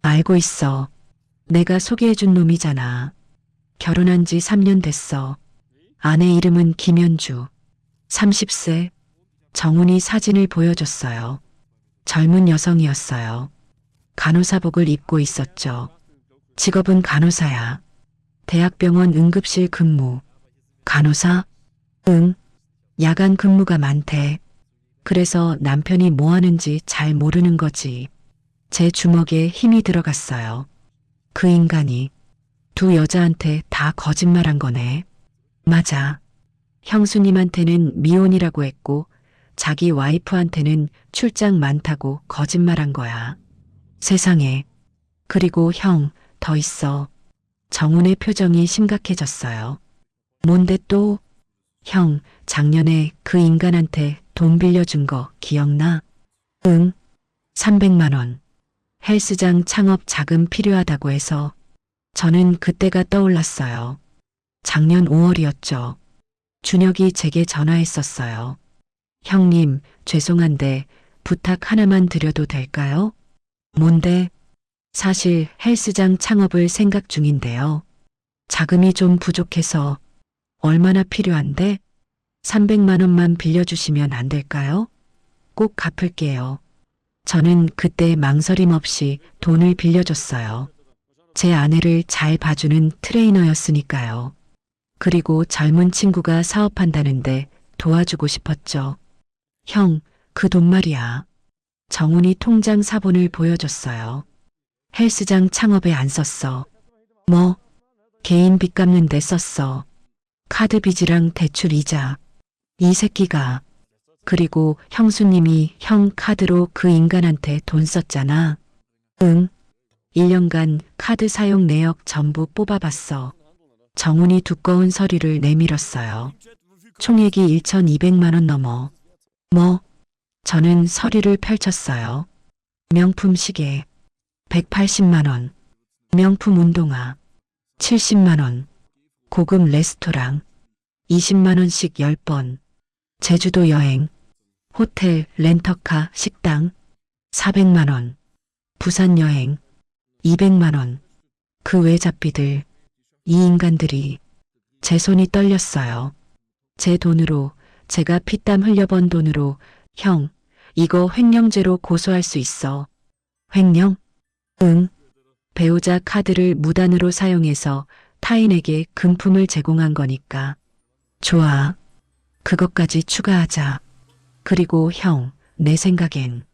알고 있어. 내가 소개해준 놈이잖아. 결혼한 지 3년 됐어. 아내 이름은 김현주. 30세. 정훈이 사진을 보여줬어요. 젊은 여성이었어요. 간호사복을 입고 있었죠. 직업은 간호사야. 대학병원 응급실 근무. 간호사? 응. 야간 근무가 많대. 그래서 남편이 뭐 하는지 잘 모르는 거지. 제 주먹에 힘이 들어갔어요. 그 인간이 두 여자한테 다 거짓말한 거네. 맞아. 형수님한테는 미혼이라고 했고 자기 와이프한테는 출장 많다고 거짓말한 거야. 세상에. 그리고 형, 더 있어. 정훈의 표정이 심각해졌어요. 뭔데 또? 형, 작년에 그 인간한테 돈 빌려준 거 기억나? 응. 300만 원. 헬스장 창업 자금 필요하다고 해서 저는 그때가 떠올랐어요. 작년 5월이었죠. 준혁이 제게 전화했었어요. 형님, 죄송한데 부탁 하나만 드려도 될까요? 뭔데? 사실 헬스장 창업을 생각 중인데요. 자금이 좀 부족해서 얼마나 필요한데? 300만 원만 빌려주시면 안 될까요? 꼭 갚을게요. 저는 그때 망설임 없이 돈을 빌려줬어요. 제 아내를 잘 봐주는 트레이너였으니까요. 그리고 젊은 친구가 사업한다는데 도와주고 싶었죠. 형, 그 돈 말이야. 정훈이 통장 사본을 보여줬어요. 헬스장 창업에 안 썼어. 뭐? 개인 빚 갚는 데 썼어. 카드 빚이랑 대출 이자. 이 새끼가. 그리고 형수님이 형 카드로 그 인간한테 돈 썼잖아. 응. 1년간 카드 사용 내역 전부 뽑아봤어. 정훈이 두꺼운 서류를 내밀었어요. 총액이 1,200만 원 넘어. 뭐? 저는 서류를 펼쳤어요. 명품 시계 180만 원. 명품 운동화 70만 원. 고급 레스토랑 20만 원씩 10번. 제주도 여행, 호텔, 렌터카, 식당 400만 원. 부산 여행 200만 원. 그 외 잡비들. 이 인간들이. 제 손이 떨렸어요. 제 돈으로, 제가 피땀 흘려번 돈으로. 형, 이거 횡령죄로 고소할 수 있어. 횡령? 응. 배우자 카드를 무단으로 사용해서 타인에게 금품을 제공한 거니까. 좋아. 그것까지 추가하자. 그리고 형, 내 생각엔.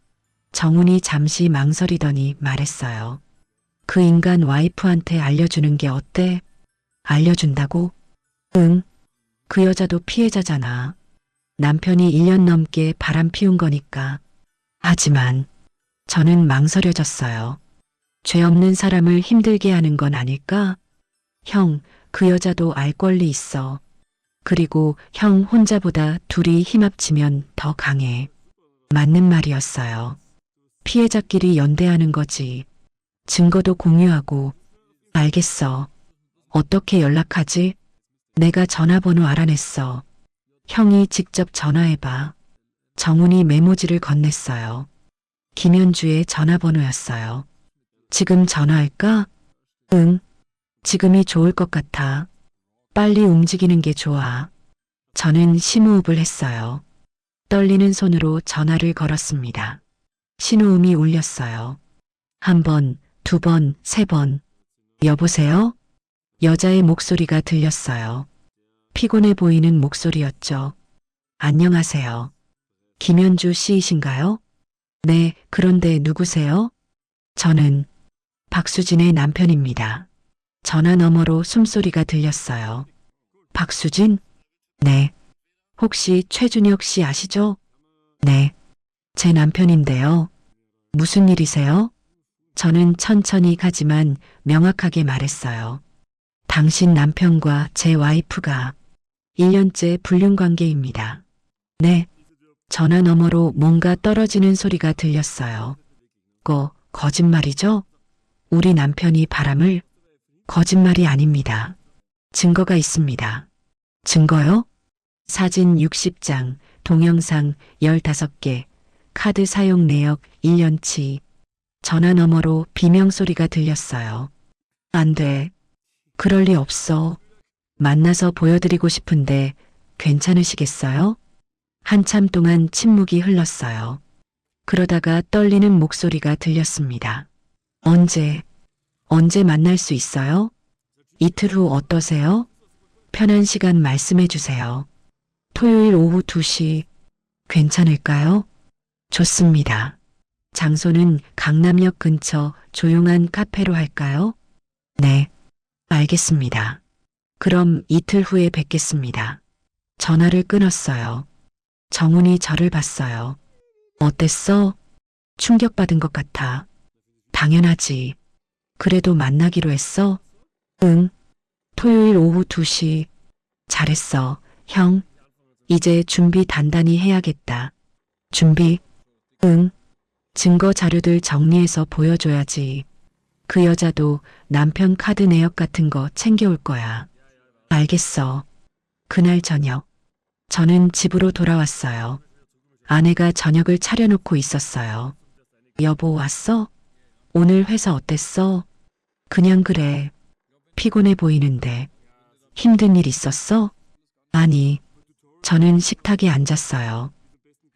정훈이 잠시 망설이더니 말했어요. 그 인간 와이프한테 알려주는 게 어때? 알려준다고? 응. 그 여자도 피해자잖아. 남편이 1년 넘게 바람 피운 거니까. 하지만 저는 망설여졌어요. 죄 없는 사람을 힘들게 하는 건 아닐까? 형, 그 여자도 알 권리 있어. 그리고 형 혼자보다 둘이 힘 합치면 더 강해. 맞는 말이었어요. 피해자끼리 연대하는 거지. 증거도 공유하고. 알겠어. 어떻게 연락하지? 내가 전화번호 알아냈어. 형이 직접 전화해봐. 정훈이 메모지를 건넸어요. 김현주의 전화번호였어요. 지금 전화할까? 응. 지금이 좋을 것 같아. 빨리 움직이는 게 좋아. 저는 심호흡을 했어요. 떨리는 손으로 전화를 걸었습니다. 신호음이 울렸어요. 한 번, 두 번, 세 번. 여보세요? 여자의 목소리가 들렸어요. 피곤해 보이는 목소리였죠. 안녕하세요. 김현주 씨이신가요? 네, 그런데 누구세요? 저는 박수진의 남편입니다. 전화 너머로 숨소리가 들렸어요. 박수진? 네. 혹시 최준혁 씨 아시죠? 네. 제 남편인데요. 무슨 일이세요? 저는 천천히 가지만 명확하게 말했어요. 당신 남편과 제 와이프가 1년째 불륜 관계입니다. 네. 전화 너머로 뭔가 떨어지는 소리가 들렸어요. 거짓말이죠? 우리 남편이 바람을? 거짓말이 아닙니다. 증거가 있습니다. 증거요? 사진 60장, 동영상 15개, 카드 사용 내역 1년치. 전화 너머로 비명소리가 들렸어요. 안 돼. 그럴 리 없어. 만나서 보여드리고 싶은데 괜찮으시겠어요? 한참 동안 침묵이 흘렀어요. 그러다가 떨리는 목소리가 들렸습니다. 언제 만날 수 있어요? 이틀 후 어떠세요? 편한 시간 말씀해 주세요. 토요일 오후 2시. 괜찮을까요? 좋습니다. 장소는 강남역 근처 조용한 카페로 할까요? 네, 알겠습니다. 그럼 이틀 후에 뵙겠습니다. 전화를 끊었어요. 정훈이 저를 봤어요. 어땠어? 충격받은 것 같아. 당연하지. 그래도 만나기로 했어? 응. 토요일 오후 2시. 잘했어, 형. 이제 준비 단단히 해야겠다. 준비? 응. 증거 자료들 정리해서 보여줘야지. 그 여자도 남편 카드 내역 같은 거 챙겨올 거야. 알겠어. 그날 저녁, 저는 집으로 돌아왔어요. 아내가 저녁을 차려놓고 있었어요. 여보 왔어? 오늘 회사 어땠어? 그냥 그래. 피곤해 보이는데. 힘든 일 있었어? 아니, 저는 식탁에 앉았어요.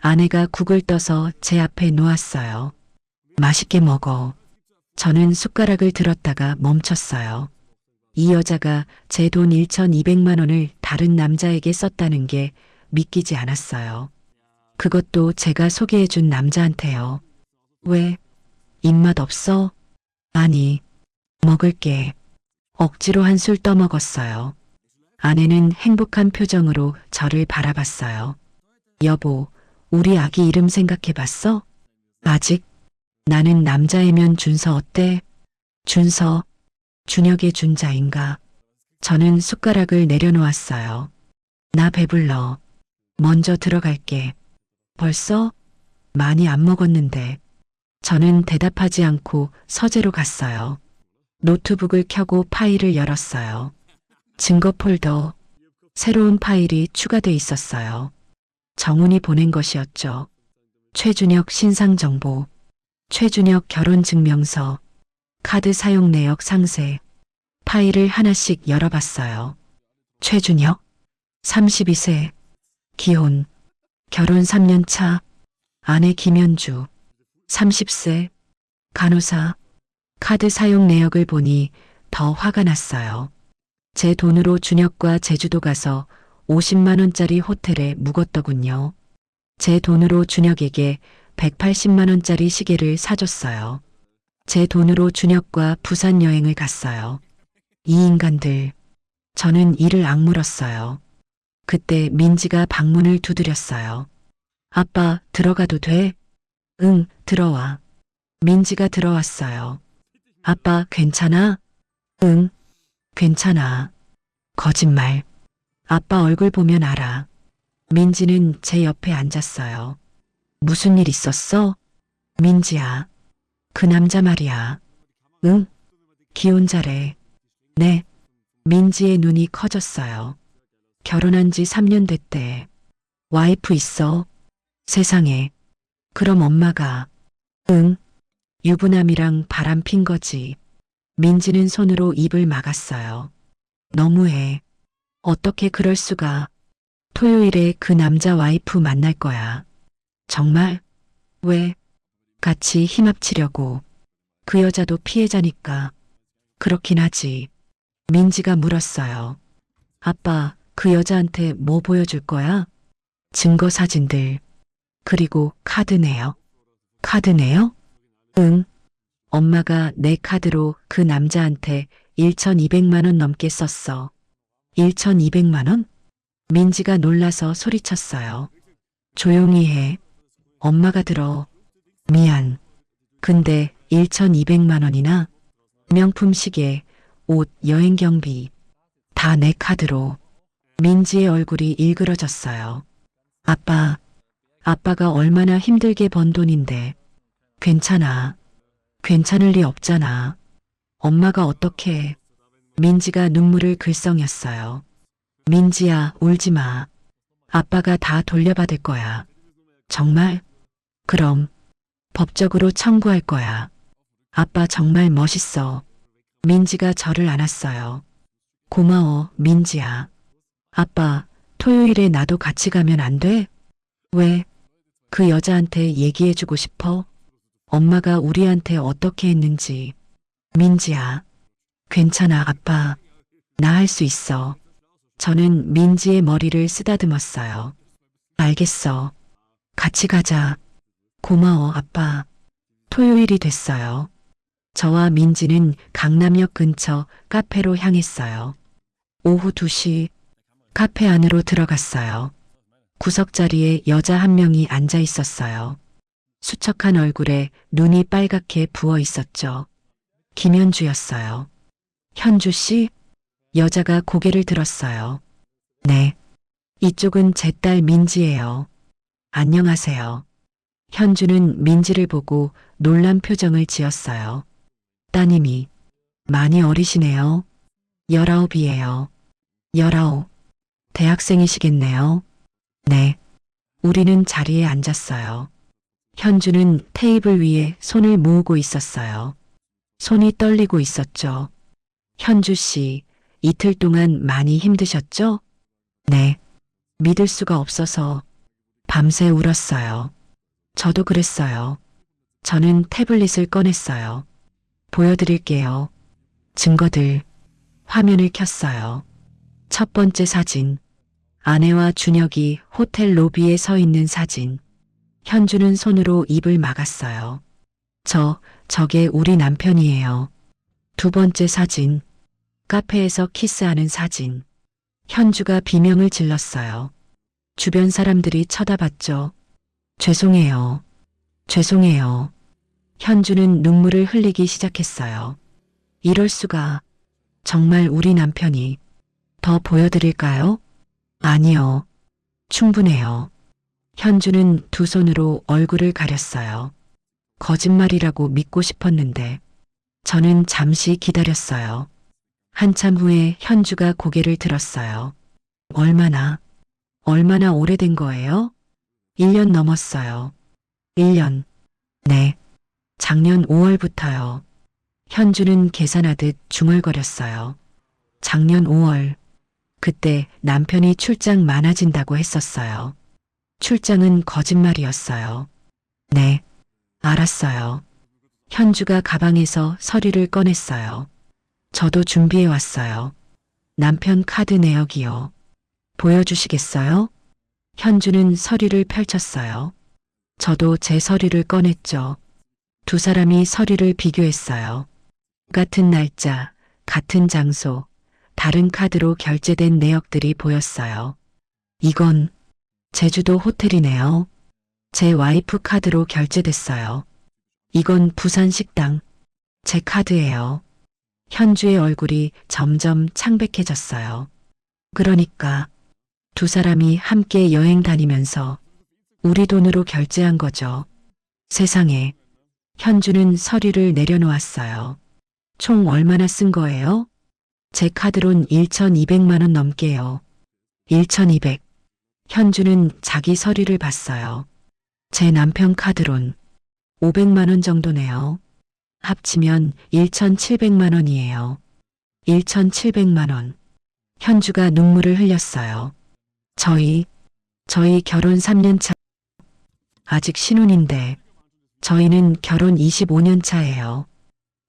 아내가 국을 떠서 제 앞에 놓았어요. 맛있게 먹어. 저는 숟가락을 들었다가 멈췄어요. 이 여자가 제 돈 1,200만 원을 다른 남자에게 썼다는 게 믿기지 않았어요. 그것도 제가 소개해준 남자한테요. 왜? 입맛 없어? 아니, 먹을게. 억지로 한술 떠먹었어요. 아내는 행복한 표정으로 저를 바라봤어요. 여보, 우리 아기 이름 생각해봤어? 아직? 나는 남자이면 준서 어때? 준서, 준혁의 준자인가? 저는 숟가락을 내려놓았어요. 나 배불러. 먼저 들어갈게. 벌써? 많이 안 먹었는데. 저는 대답하지 않고 서재로 갔어요. 노트북을 켜고 파일을 열었어요. 증거 폴더. 새로운 파일이 추가돼 있었어요. 정훈이 보낸 것이었죠. 최준혁 신상 정보, 최준혁 결혼 증명서, 카드 사용 내역 상세. 파일을 하나씩 열어봤어요. 최준혁, 32세, 기혼, 결혼 3년 차, 아내 김현주, 30세, 간호사. 카드 사용 내역을 보니 더 화가 났어요. 제 돈으로 준혁과 제주도 가서 50만 원짜리 호텔에 묵었더군요. 제 돈으로 준혁에게 180만 원짜리 시계를 사줬어요. 제 돈으로 준혁과 부산 여행을 갔어요. 이 인간들. 저는 이를 악물었어요. 그때 민지가 방문을 두드렸어요. 아빠, 들어가도 돼? 응, 들어와. 민지가 들어왔어요. 아빠, 괜찮아? 응. 괜찮아. 거짓말. 아빠 얼굴 보면 알아. 민지는 제 옆에 앉았어요. 무슨 일 있었어? 민지야. 그 남자 말이야. 응? 기혼자래. 네. 민지의 눈이 커졌어요. 결혼한 지 3년 됐대. 와이프 있어? 세상에. 그럼 엄마가. 응. 유부남이랑 바람 핀 거지. 민지는 손으로 입을 막았어요. 너무해. 어떻게 그럴 수가. 토요일에 그 남자 와이프 만날 거야. 정말? 왜? 같이 힘합치려고. 그 여자도 피해자니까. 그렇긴 하지. 민지가 물었어요. 아빠, 그 여자한테 뭐 보여줄 거야? 증거 사진들. 그리고 카드 내요. 카드 내요? 응. 엄마가 내 카드로 그 남자한테 1,200만 원 넘게 썼어. 1,200만 원? 민지가 놀라서 소리쳤어요. 조용히 해. 엄마가 들어. 미안. 근데 1,200만 원이나? 명품 시계, 옷, 여행 경비. 다 내 카드로. 민지의 얼굴이 일그러졌어요. 아빠, 아빠가 얼마나 힘들게 번 돈인데. 괜찮아. 괜찮을 리 없잖아. 엄마가 어떻게. 민지가 눈물을 글썽였어요. 민지야, 울지 마. 아빠가 다 돌려받을 거야. 정말? 그럼 법적으로 청구할 거야. 아빠 정말 멋있어. 민지가 저를 안았어요. 고마워, 민지야. 아빠, 토요일에 나도 같이 가면 안 돼? 왜? 그 여자한테 얘기해주고 싶어? 엄마가 우리한테 어떻게 했는지. 민지야. 괜찮아, 아빠. 나 할 수 있어. 저는 민지의 머리를 쓰다듬었어요. 알겠어. 같이 가자. 고마워, 아빠. 토요일이 됐어요. 저와 민지는 강남역 근처 카페로 향했어요. 오후 2시 카페 안으로 들어갔어요. 구석자리에 여자 한 명이 앉아 있었어요. 수척한 얼굴에 눈이 빨갛게 부어 있었죠. 김현주였어요. 현주 씨? 여자가 고개를 들었어요. 네. 이쪽은 제 딸 민지예요. 안녕하세요. 현주는 민지를 보고 놀란 표정을 지었어요. 따님이 많이 어리시네요. 19이에요. 19. 대학생이시겠네요. 네. 우리는 자리에 앉았어요. 현주는 테이블 위에 손을 모으고 있었어요. 손이 떨리고 있었죠. 현주 씨, 이틀 동안 많이 힘드셨죠? 네. 믿을 수가 없어서 밤새 울었어요. 저도 그랬어요. 저는 태블릿을 꺼냈어요. 보여드릴게요. 증거들. 화면을 켰어요. 첫 번째 사진. 아내와 준혁이 호텔 로비에 서 있는 사진. 현주는 손으로 입을 막았어요. 저게 우리 남편이에요. 두 번째 사진. 카페에서 키스하는 사진. 현주가 비명을 질렀어요. 주변 사람들이 쳐다봤죠. 죄송해요. 죄송해요. 현주는 눈물을 흘리기 시작했어요. 이럴 수가. 정말 우리 남편이. 더 보여드릴까요? 아니요. 충분해요. 현주는 두 손으로 얼굴을 가렸어요. 거짓말이라고 믿고 싶었는데 저는 잠시 기다렸어요. 한참 후에 현주가 고개를 들었어요. 얼마나 오래된 거예요? 1년 넘었어요. 1년. 네. 작년 5월부터요. 현주는 계산하듯 중얼거렸어요. 작년 5월. 그때 남편이 출장 많아진다고 했었어요. 출장은 거짓말이었어요. 네. 알았어요. 현주가 가방에서 서류를 꺼냈어요. 저도 준비해 왔어요. 남편 카드 내역이요. 보여주시겠어요? 현주는 서류를 펼쳤어요. 저도 제 서류를 꺼냈죠. 두 사람이 서류를 비교했어요. 같은 날짜, 같은 장소, 다른 카드로 결제된 내역들이 보였어요. 이건 제주도 호텔이네요. 제 와이프 카드로 결제됐어요. 이건 부산 식당. 제 카드예요. 현주의 얼굴이 점점 창백해졌어요. 그러니까 두 사람이 함께 여행 다니면서 우리 돈으로 결제한 거죠. 세상에. 현주는 서류를 내려놓았어요. 총 얼마나 쓴 거예요? 제 카드론 1,200만 원 넘게요. 1,200. 현주는 자기 서류를 봤어요. 제 남편 카드론 500만 원 정도네요. 합치면 1,700만 원이에요. 1,700만 원. 현주가 눈물을 흘렸어요. 저희 결혼 3년 차. 아직 신혼인데 저희는 결혼 25년 차예요.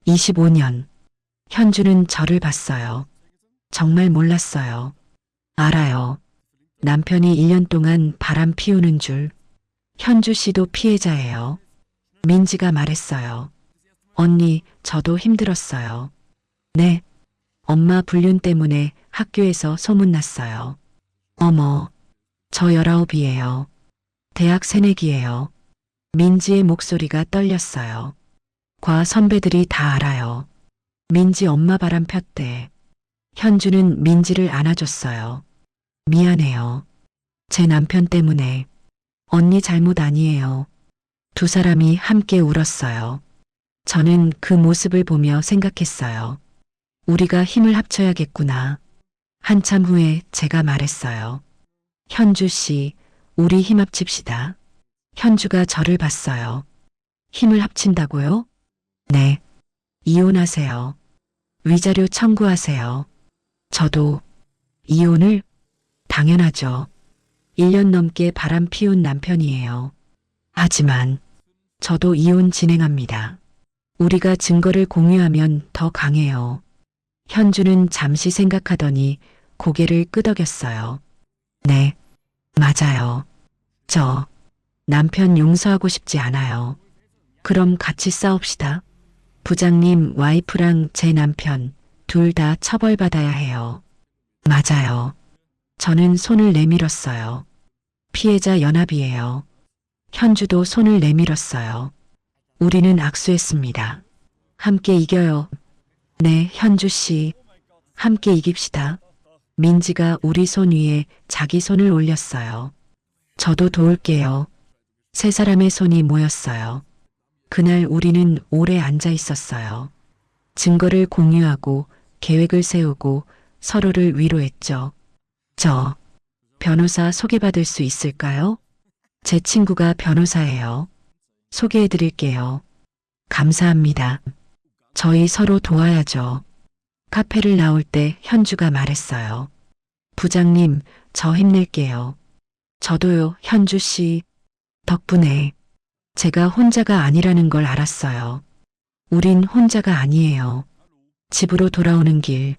25년. 현주는 저를 봤어요. 정말 몰랐어요. 알아요. 남편이 1년 동안 바람 피우는 줄. 현주 씨도 피해자예요. 민지가 말했어요. 언니, 저도 힘들었어요. 네. 엄마 불륜 때문에 학교에서 소문났어요. 어머, 저 19이에요. 대학 새내기예요. 민지의 목소리가 떨렸어요. 과 선배들이 다 알아요. 민지 엄마 바람 폈대. 현주는 민지를 안아줬어요. 미안해요. 제 남편 때문에. 언니 잘못 아니에요. 두 사람이 함께 울었어요. 저는 그 모습을 보며 생각했어요. 우리가 힘을 합쳐야겠구나. 한참 후에 제가 말했어요. 현주 씨, 우리 힘 합칩시다. 현주가 저를 봤어요. 힘을 합친다고요? 네. 이혼하세요. 위자료 청구하세요. 저도 이혼을? 당연하죠. 1년 넘게 바람 피운 남편이에요. 하지만 저도 이혼 진행합니다. 우리가 증거를 공유하면 더 강해요. 현주는 잠시 생각하더니 고개를 끄덕였어요. 네, 맞아요. 저 남편 용서하고 싶지 않아요. 그럼 같이 싸웁시다. 부장님 와이프랑 제 남편 둘 다 처벌받아야 해요. 맞아요. 저는 손을 내밀었어요. 피해자 연합이에요. 현주도 손을 내밀었어요. 우리는 악수했습니다. 함께 이겨요. 네, 현주 씨. 함께 이깁시다. 민지가 우리 손 위에 자기 손을 올렸어요. 저도 도울게요. 세 사람의 손이 모였어요. 그날 우리는 오래 앉아 있었어요. 증거를 공유하고 계획을 세우고 서로를 위로했죠. 저 변호사 소개받을 수 있을까요? 제 친구가 변호사예요. 소개해드릴게요. 감사합니다. 저희 서로 도와야죠. 카페를 나올 때 현주가 말했어요. 부장님, 저 힘낼게요. 저도요, 현주 씨. 덕분에 제가 혼자가 아니라는 걸 알았어요. 우린 혼자가 아니에요. 집으로 돌아오는 길,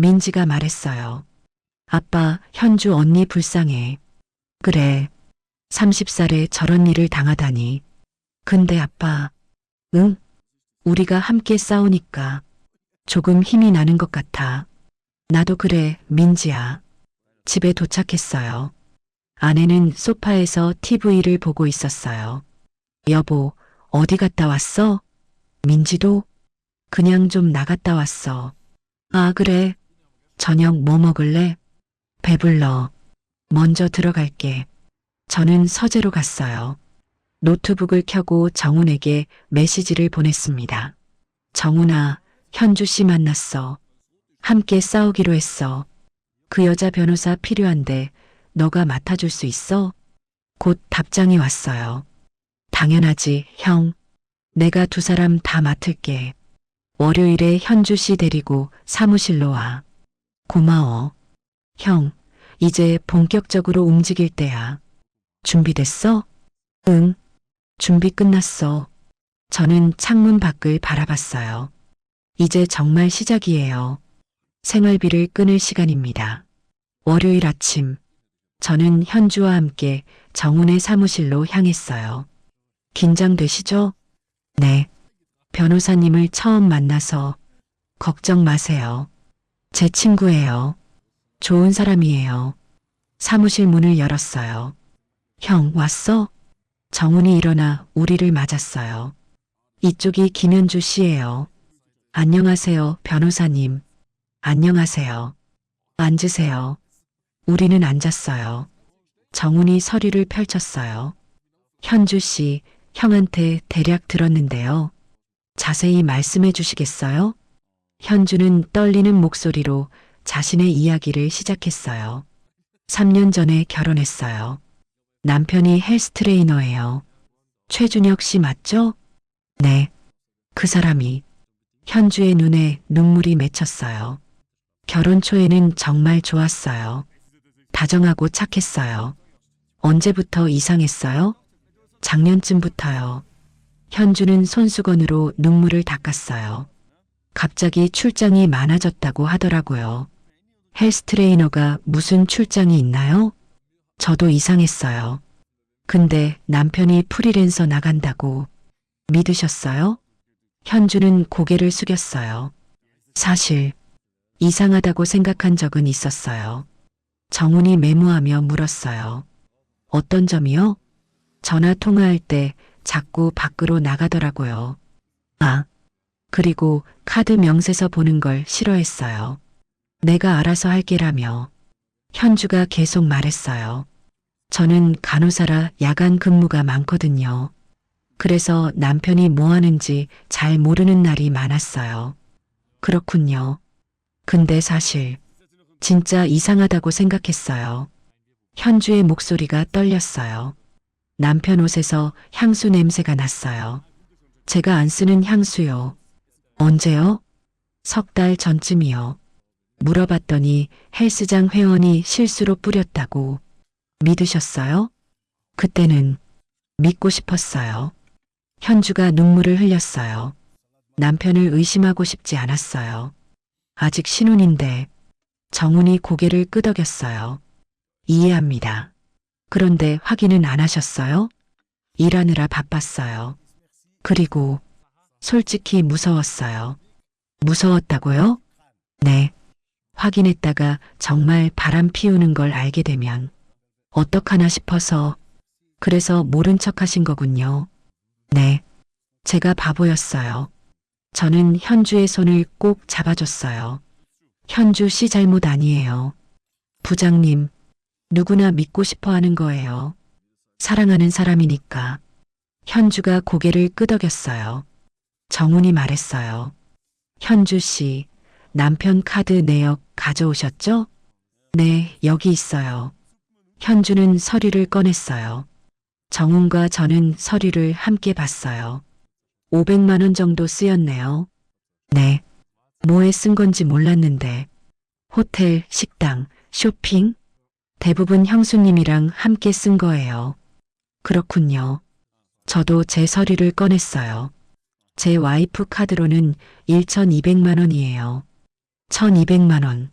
민지가 말했어요. 아빠, 현주 언니 불쌍해. 그래. 30살에 저런 일을 당하다니. 근데 아빠, 응? 우리가 함께 싸우니까 조금 힘이 나는 것 같아. 나도 그래, 민지야. 집에 도착했어요. 아내는 소파에서 TV를 보고 있었어요. 여보, 어디 갔다 왔어? 민지도? 그냥 좀 나갔다 왔어. 아, 그래. 저녁 뭐 먹을래? 배불러. 먼저 들어갈게. 저는 서재로 갔어요. 노트북을 켜고 정훈에게 메시지를 보냈습니다. 정훈아, 현주 씨 만났어. 함께 싸우기로 했어. 그 여자 변호사 필요한데 너가 맡아줄 수 있어? 곧 답장이 왔어요. 당연하지, 형. 내가 두 사람 다 맡을게. 월요일에 현주 씨 데리고 사무실로 와. 고마워. 형, 이제 본격적으로 움직일 때야. 준비됐어? 응. 준비 끝났어. 저는 창문 밖을 바라봤어요. 이제 정말 시작이에요. 생활비를 끊을 시간입니다. 월요일 아침, 저는 현주와 함께 정훈의 사무실로 향했어요. 긴장되시죠? 네. 변호사님을 처음 만나서 걱정 마세요. 제 친구예요. 좋은 사람이에요. 사무실 문을 열었어요. 형, 왔어? 정훈이 일어나 우리를 맞았어요. 이쪽이 김현주 씨예요. 안녕하세요, 변호사님. 안녕하세요. 앉으세요. 우리는 앉았어요. 정훈이 서류를 펼쳤어요. 현주 씨, 형한테 대략 들었는데요. 자세히 말씀해 주시겠어요? 현주는 떨리는 목소리로 자신의 이야기를 시작했어요. 3년 전에 결혼했어요. 남편이 헬스 트레이너예요. 최준혁 씨 맞죠? 네. 그 사람이. 현주의 눈에 눈물이 맺혔어요. 결혼 초에는 정말 좋았어요. 다정하고 착했어요. 언제부터 이상했어요? 작년쯤부터요. 현주는 손수건으로 눈물을 닦았어요. 갑자기 출장이 많아졌다고 하더라고요. 헬스 트레이너가 무슨 출장이 있나요? 저도 이상했어요. 근데 남편이 프리랜서 나간다고 믿으셨어요? 현주는 고개를 숙였어요. 사실 이상하다고 생각한 적은 있었어요. 정훈이 메모하며 물었어요. 어떤 점이요? 전화 통화할 때 자꾸 밖으로 나가더라고요. 아, 그리고 카드 명세서 보는 걸 싫어했어요. 내가 알아서 할게라며. 현주가 계속 말했어요. 저는 간호사라 야간 근무가 많거든요. 그래서 남편이 뭐 하는지 잘 모르는 날이 많았어요. 그렇군요. 근데 사실 진짜 이상하다고 생각했어요. 현주의 목소리가 떨렸어요. 남편 옷에서 향수 냄새가 났어요. 제가 안 쓰는 향수요. 언제요? 3달 전쯤이요. 물어봤더니 헬스장 회원이 실수로 뿌렸다고. 믿으셨어요? 그때는 믿고 싶었어요. 현주가 눈물을 흘렸어요. 남편을 의심하고 싶지 않았어요. 아직 신혼인데. 정훈이 고개를 끄덕였어요. 이해합니다. 그런데 확인은 안 하셨어요? 일하느라 바빴어요. 그리고 솔직히 무서웠어요. 무서웠다고요? 네. 확인했다가 정말 바람 피우는 걸 알게 되면 어떡하나 싶어서. 그래서 모른 척 하신 거군요. 네. 제가 바보였어요. 저는 현주의 손을 꼭 잡아줬어요. 현주 씨 잘못 아니에요. 부장님, 누구나 믿고 싶어 하는 거예요. 사랑하는 사람이니까. 현주가 고개를 끄덕였어요. 정훈이 말했어요. 현주 씨, 남편 카드 내역 가져오셨죠? 네, 여기 있어요. 현주는 서류를 꺼냈어요. 정훈과 저는 서류를 함께 봤어요. 500만 원 정도 쓰였네요. 네. 뭐에 쓴 건지 몰랐는데. 호텔, 식당, 쇼핑? 대부분 형수님이랑 함께 쓴 거예요. 그렇군요. 저도 제 서류를 꺼냈어요. 제 와이프 카드로는 1,200만 원이에요. 1,200만 원.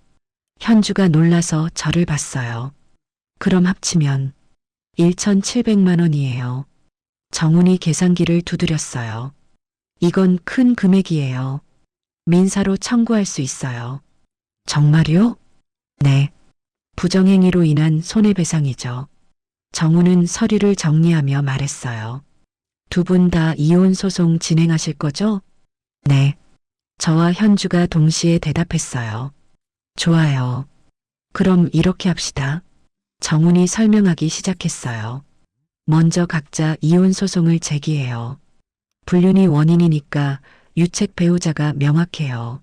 현주가 놀라서 저를 봤어요. 그럼 합치면 1,700만 원이에요. 정훈이 계산기를 두드렸어요. 이건 큰 금액이에요. 민사로 청구할 수 있어요. 정말요? 네. 부정행위로 인한 손해배상이죠. 정훈은 서류를 정리하며 말했어요. 두 분 다 이혼 소송 진행하실 거죠? 네. 저와 현주가 동시에 대답했어요. 좋아요. 그럼 이렇게 합시다. 정훈이 설명하기 시작했어요. 먼저 각자 이혼 소송을 제기해요. 불륜이 원인이니까 유책 배우자가 명확해요.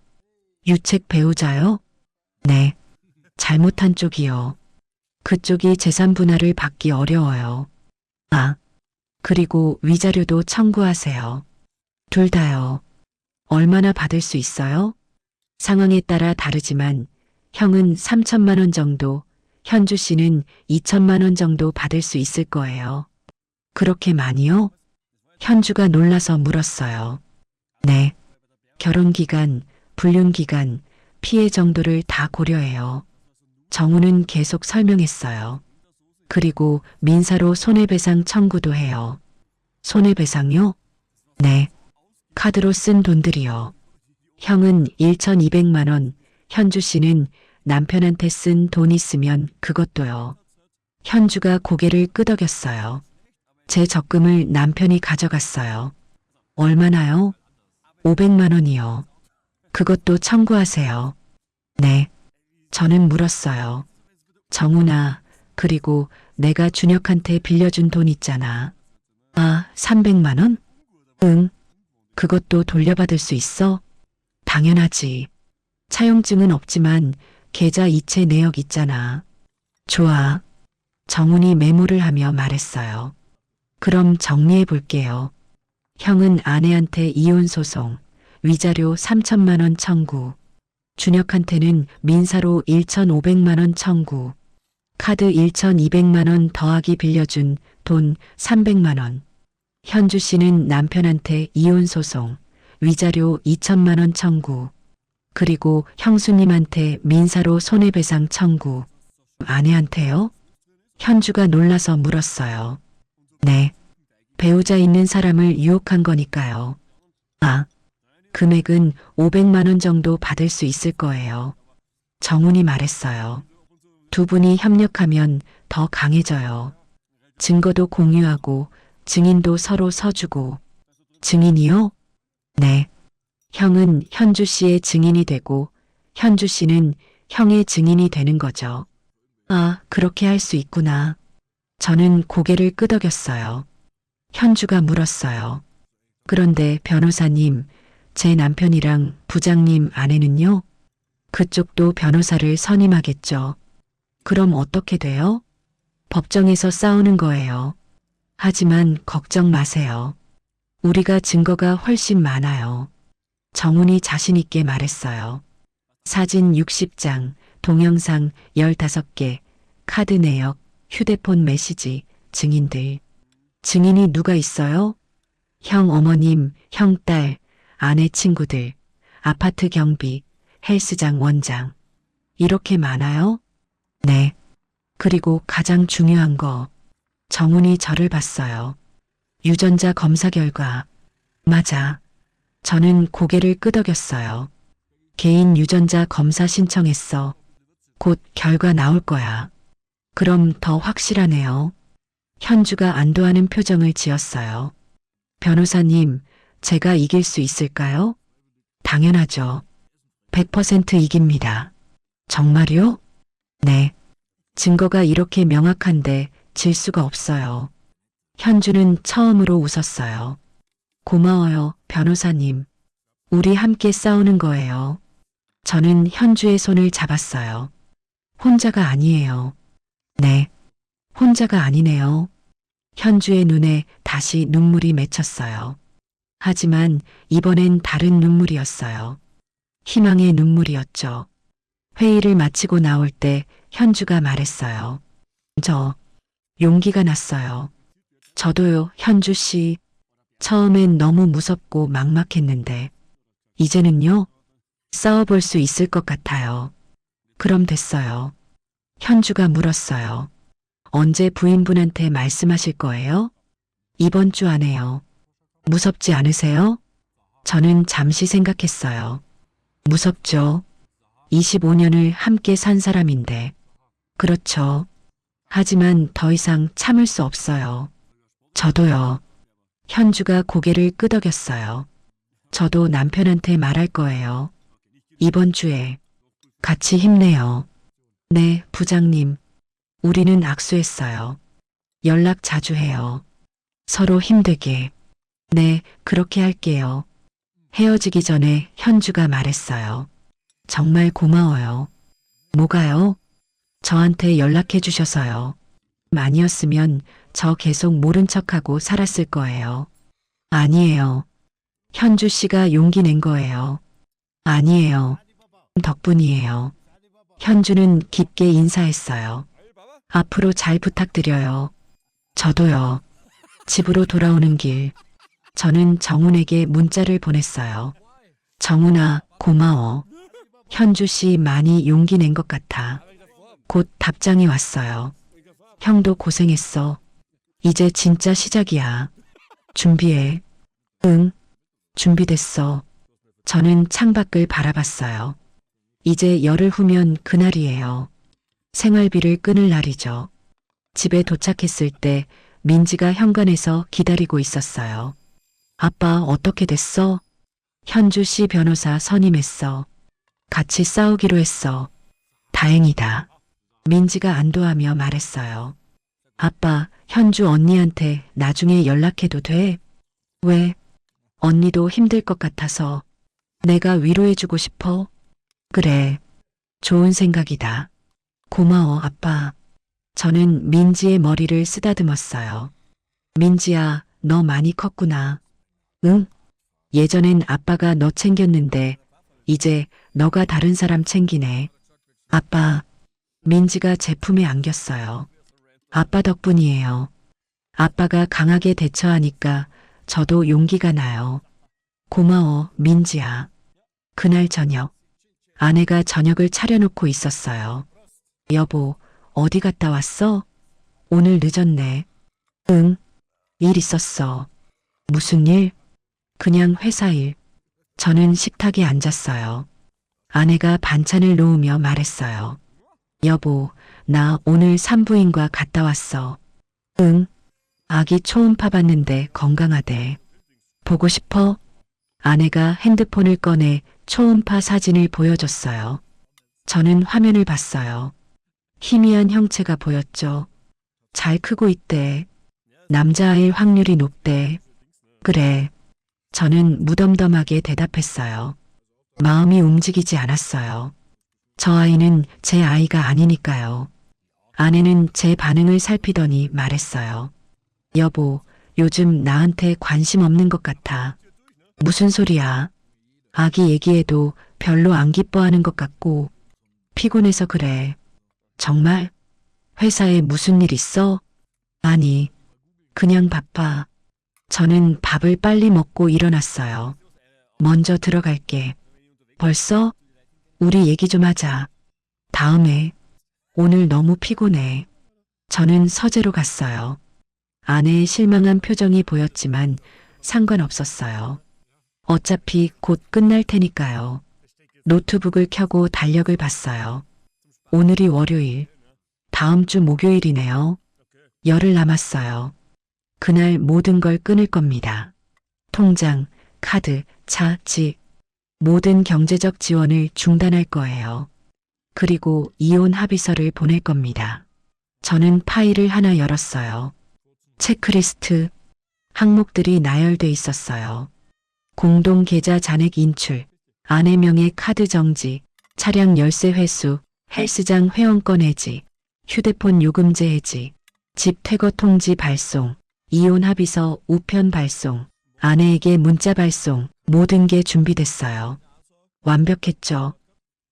유책 배우자요? 네. 잘못한 쪽이요. 그쪽이 재산 분할을 받기 어려워요. 아, 그리고 위자료도 청구하세요. 둘 다요. 얼마나 받을 수 있어요? 상황에 따라 다르지만 형은 3천만 원 정도, 현주 씨는 2천만 원 정도 받을 수 있을 거예요. 그렇게 많이요? 현주가 놀라서 물었어요. 네. 결혼 기간, 불륜 기간, 피해 정도를 다 고려해요. 정훈은 계속 설명했어요. 그리고 민사로 손해배상 청구도 해요. 손해배상요? 네. 카드로 쓴 돈들이요. 형은 1,200만 원, 현주 씨는 남편한테 쓴 돈 있으면 그것도요. 현주가 고개를 끄덕였어요. 제 적금을 남편이 가져갔어요. 얼마나요? 500만 원이요. 그것도 청구하세요. 네. 저는 물었어요. 정훈아, 그리고 내가 준혁한테 빌려준 돈 있잖아. 아, 300만 원? 응. 그것도 돌려받을 수 있어? 당연하지. 차용증은 없지만 계좌 이체 내역 있잖아. 좋아. 정훈이 메모를 하며 말했어요. 그럼 정리해 볼게요. 형은 아내한테 이혼 소송, 위자료 3천만 원 청구, 준혁한테는 민사로 1,500만 원 청구, 카드 1,200만 원 더하기 빌려준 돈 300만 원. 현주 씨는 남편한테 이혼 소송, 위자료 2천만 원 청구, 그리고 형수님한테 민사로 손해배상 청구. 아내한테요? 현주가 놀라서 물었어요. 네. 배우자 있는 사람을 유혹한 거니까요. 아, 금액은 500만 원 정도 받을 수 있을 거예요. 정훈이 말했어요. 두 분이 협력하면 더 강해져요. 증거도 공유하고 증인도 서로 서주고. 증인이요? 네. 형은 현주 씨의 증인이 되고 현주 씨는 형의 증인이 되는 거죠. 아, 그렇게 할 수 있구나. 저는 고개를 끄덕였어요. 현주가 물었어요. 그런데 변호사님, 제 남편이랑 부장님 아내는요? 그쪽도 변호사를 선임하겠죠. 그럼 어떻게 돼요? 법정에서 싸우는 거예요. 하지만 걱정 마세요. 우리가 증거가 훨씬 많아요. 정훈이 자신 있게 말했어요. 사진 60장, 동영상 15개, 카드 내역, 휴대폰 메시지, 증인들. 증인이 누가 있어요? 형 어머님, 형 딸, 아내 친구들, 아파트 경비, 헬스장 원장. 이렇게 많아요? 네. 그리고 가장 중요한 거. 정훈이 저를 봤어요. 유전자 검사 결과. 맞아. 저는 고개를 끄덕였어요. 개인 유전자 검사 신청했어. 곧 결과 나올 거야. 그럼 더 확실하네요. 현주가 안도하는 표정을 지었어요. 변호사님, 제가 이길 수 있을까요? 당연하죠. 100% 이깁니다. 정말요? 네. 증거가 이렇게 명확한데 질 수가 없어요. 현주는 처음으로 웃었어요. 고마워요, 변호사님. 우리 함께 싸우는 거예요. 저는 현주의 손을 잡았어요. 혼자가 아니에요. 네. 혼자가 아니네요. 현주의 눈에 다시 눈물이 맺혔어요. 하지만 이번엔 다른 눈물이었어요. 희망의 눈물이었죠. 회의를 마치고 나올 때 현주가 말했어요. 저 용기가 났어요. 저도요, 현주 씨. 처음엔 너무 무섭고 막막했는데 이제는요, 싸워볼 수 있을 것 같아요. 그럼 됐어요. 현주가 물었어요. 언제 부인분한테 말씀하실 거예요? 이번 주 안에요. 무섭지 않으세요? 저는 잠시 생각했어요. 무섭죠. 25년을 함께 산 사람인데. 그렇죠. 하지만 더 이상 참을 수 없어요. 저도요. 현주가 고개를 끄덕였어요. 저도 남편한테 말할 거예요. 이번 주에. 같이 힘내요. 네, 부장님. 우리는 악수했어요. 연락 자주 해요. 서로 힘들게. 네, 그렇게 할게요. 헤어지기 전에 현주가 말했어요. 정말 고마워요. 뭐가요? 저한테 연락해 주셔서요. 아니었으면 저 계속 모른 척하고 살았을 거예요. 아니에요. 현주 씨가 용기 낸 거예요. 아니에요. 덕분이에요. 현주는 깊게 인사했어요. 앞으로 잘 부탁드려요. 저도요. 집으로 돌아오는 길, 저는 정훈에게 문자를 보냈어요. 정훈아, 고마워. 현주 씨 많이 용기 낸 것 같아. 곧 답장이 왔어요. 형도 고생했어. 이제 진짜 시작이야. 준비해. 응, 준비됐어. 저는 창밖을 바라봤어요. 이제 열흘 후면 그날이에요. 생활비를 끊을 날이죠. 집에 도착했을 때 민지가 현관에서 기다리고 있었어요. 아빠 어떻게 됐어? 현주 씨 변호사 선임했어. 같이 싸우기로 했어. 다행이다. 민지가 안도하며 말했어요. 아빠, 현주 언니한테 나중에 연락해도 돼? 왜? 언니도 힘들 것 같아서. 내가 위로해주고 싶어? 그래. 좋은 생각이다. 고마워, 아빠. 저는 민지의 머리를 쓰다듬었어요. 민지야, 너 많이 컸구나. 응? 예전엔 아빠가 너 챙겼는데 이제 너가 다른 사람 챙기네. 아빠, 민지가 제 품에 안겼어요. 아빠 덕분이에요. 아빠가 강하게 대처하니까 저도 용기가 나요. 고마워, 민지야. 그날 저녁, 아내가 저녁을 차려놓고 있었어요. 여보, 어디 갔다 왔어? 오늘 늦었네. 응, 일 있었어. 무슨 일? 그냥 회사 일. 저는 식탁에 앉았어요. 아내가 반찬을 놓으며 말했어요. 여보, 나 오늘 산부인과 갔다 왔어. 응, 아기 초음파 봤는데 건강하대. 보고 싶어? 아내가 핸드폰을 꺼내 초음파 사진을 보여줬어요. 저는 화면을 봤어요. 희미한 형체가 보였죠. 잘 크고 있대. 남자아이일 확률이 높대. 그래. 저는 무덤덤하게 대답했어요. 마음이 움직이지 않았어요. 저 아이는 제 아이가 아니니까요. 아내는 제 반응을 살피더니 말했어요. 여보, 요즘 나한테 관심 없는 것 같아. 무슨 소리야? 아기 얘기해도 별로 안 기뻐하는 것 같고 피곤해서 그래. 정말? 회사에 무슨 일 있어? 아니, 그냥 바빠. 저는 밥을 빨리 먹고 일어났어요. 먼저 들어갈게. 벌써? 우리 얘기 좀 하자. 다음에. 오늘 너무 피곤해. 저는 서재로 갔어요. 아내의 실망한 표정이 보였지만 상관없었어요. 어차피 곧 끝날 테니까요. 노트북을 켜고 달력을 봤어요. 오늘이 월요일. 다음 주 목요일이네요. 열흘 남았어요. 그날 모든 걸 끊을 겁니다. 통장, 카드, 차, 집. 모든 경제적 지원을 중단할 거예요. 그리고 이혼 합의서를 보낼 겁니다. 저는 파일을 하나 열었어요. 체크리스트, 항목들이 나열돼 있었어요. 공동 계좌 잔액 인출, 아내 명의 카드 정지, 차량 열세 회수, 헬스장 회원권 해지, 휴대폰 요금제 해지, 집 퇴거 통지 발송, 이혼 합의서 우편 발송, 아내에게 문자 발송, 모든 게 준비됐어요. 완벽했죠.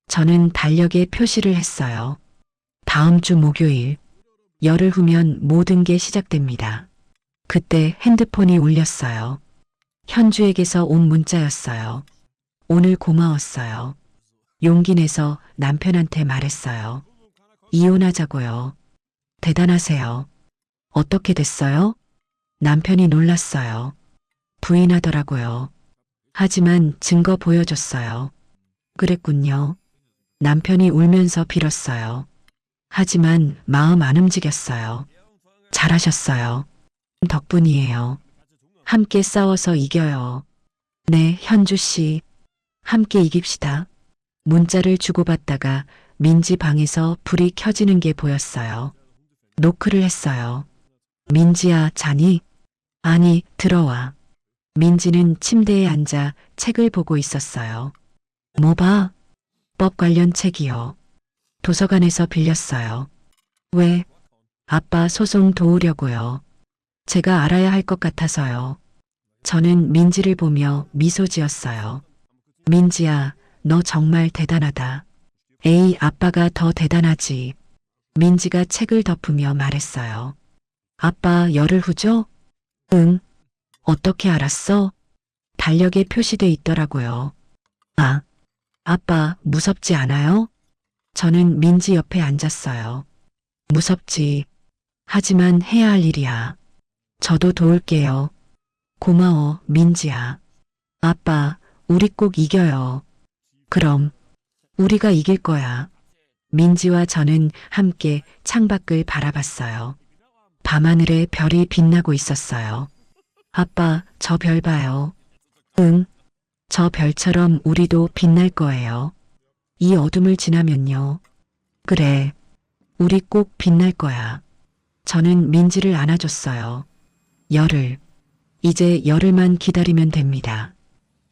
저는 달력에 표시를 했어요. 다음 주 목요일, 열흘 후면 모든 게 시작됩니다. 그때 핸드폰이 울렸어요. 현주에게서 온 문자였어요. 오늘 고마웠어요. 용기 내서 남편한테 말했어요. 이혼하자고요. 대단하세요. 어떻게 됐어요? 남편이 놀랐어요. 부인하더라고요. 하지만 증거 보여줬어요. 그랬군요. 남편이 울면서 빌었어요. 하지만 마음 안 움직였어요. 잘하셨어요. 덕분이에요. 함께 싸워서 이겨요. 네, 현주 씨. 함께 이깁시다. 문자를 주고받다가 민지 방에서 불이 켜지는 게 보였어요. 노크를 했어요. 민지야, 자니? 아니, 들어와. 민지는 침대에 앉아 책을 보고 있었어요. 뭐 봐? 법 관련 책이요. 도서관에서 빌렸어요. 왜? 아빠 소송 도우려고요. 제가 알아야 할 것 같아서요. 저는 민지를 보며 미소 지었어요. 민지야, 너 정말 대단하다. 에이, 아빠가 더 대단하지. 민지가 책을 덮으며 말했어요. 아빠 열흘 후죠? 응. 어떻게 알았어? 달력에 표시돼 있더라고요. 아, 아빠 무섭지 않아요? 저는 민지 옆에 앉았어요. 무섭지. 하지만 해야 할 일이야. 저도 도울게요. 고마워, 민지야. 아빠, 우리 꼭 이겨요. 그럼, 우리가 이길 거야. 민지와 저는 함께 창밖을 바라봤어요. 밤하늘에 별이 빛나고 있었어요. 아빠, 저 별 봐요. 응, 저 별처럼 우리도 빛날 거예요. 이 어둠을 지나면요. 그래, 우리 꼭 빛날 거야. 저는 민지를 안아줬어요. 열흘. 이제 열흘만 기다리면 됩니다.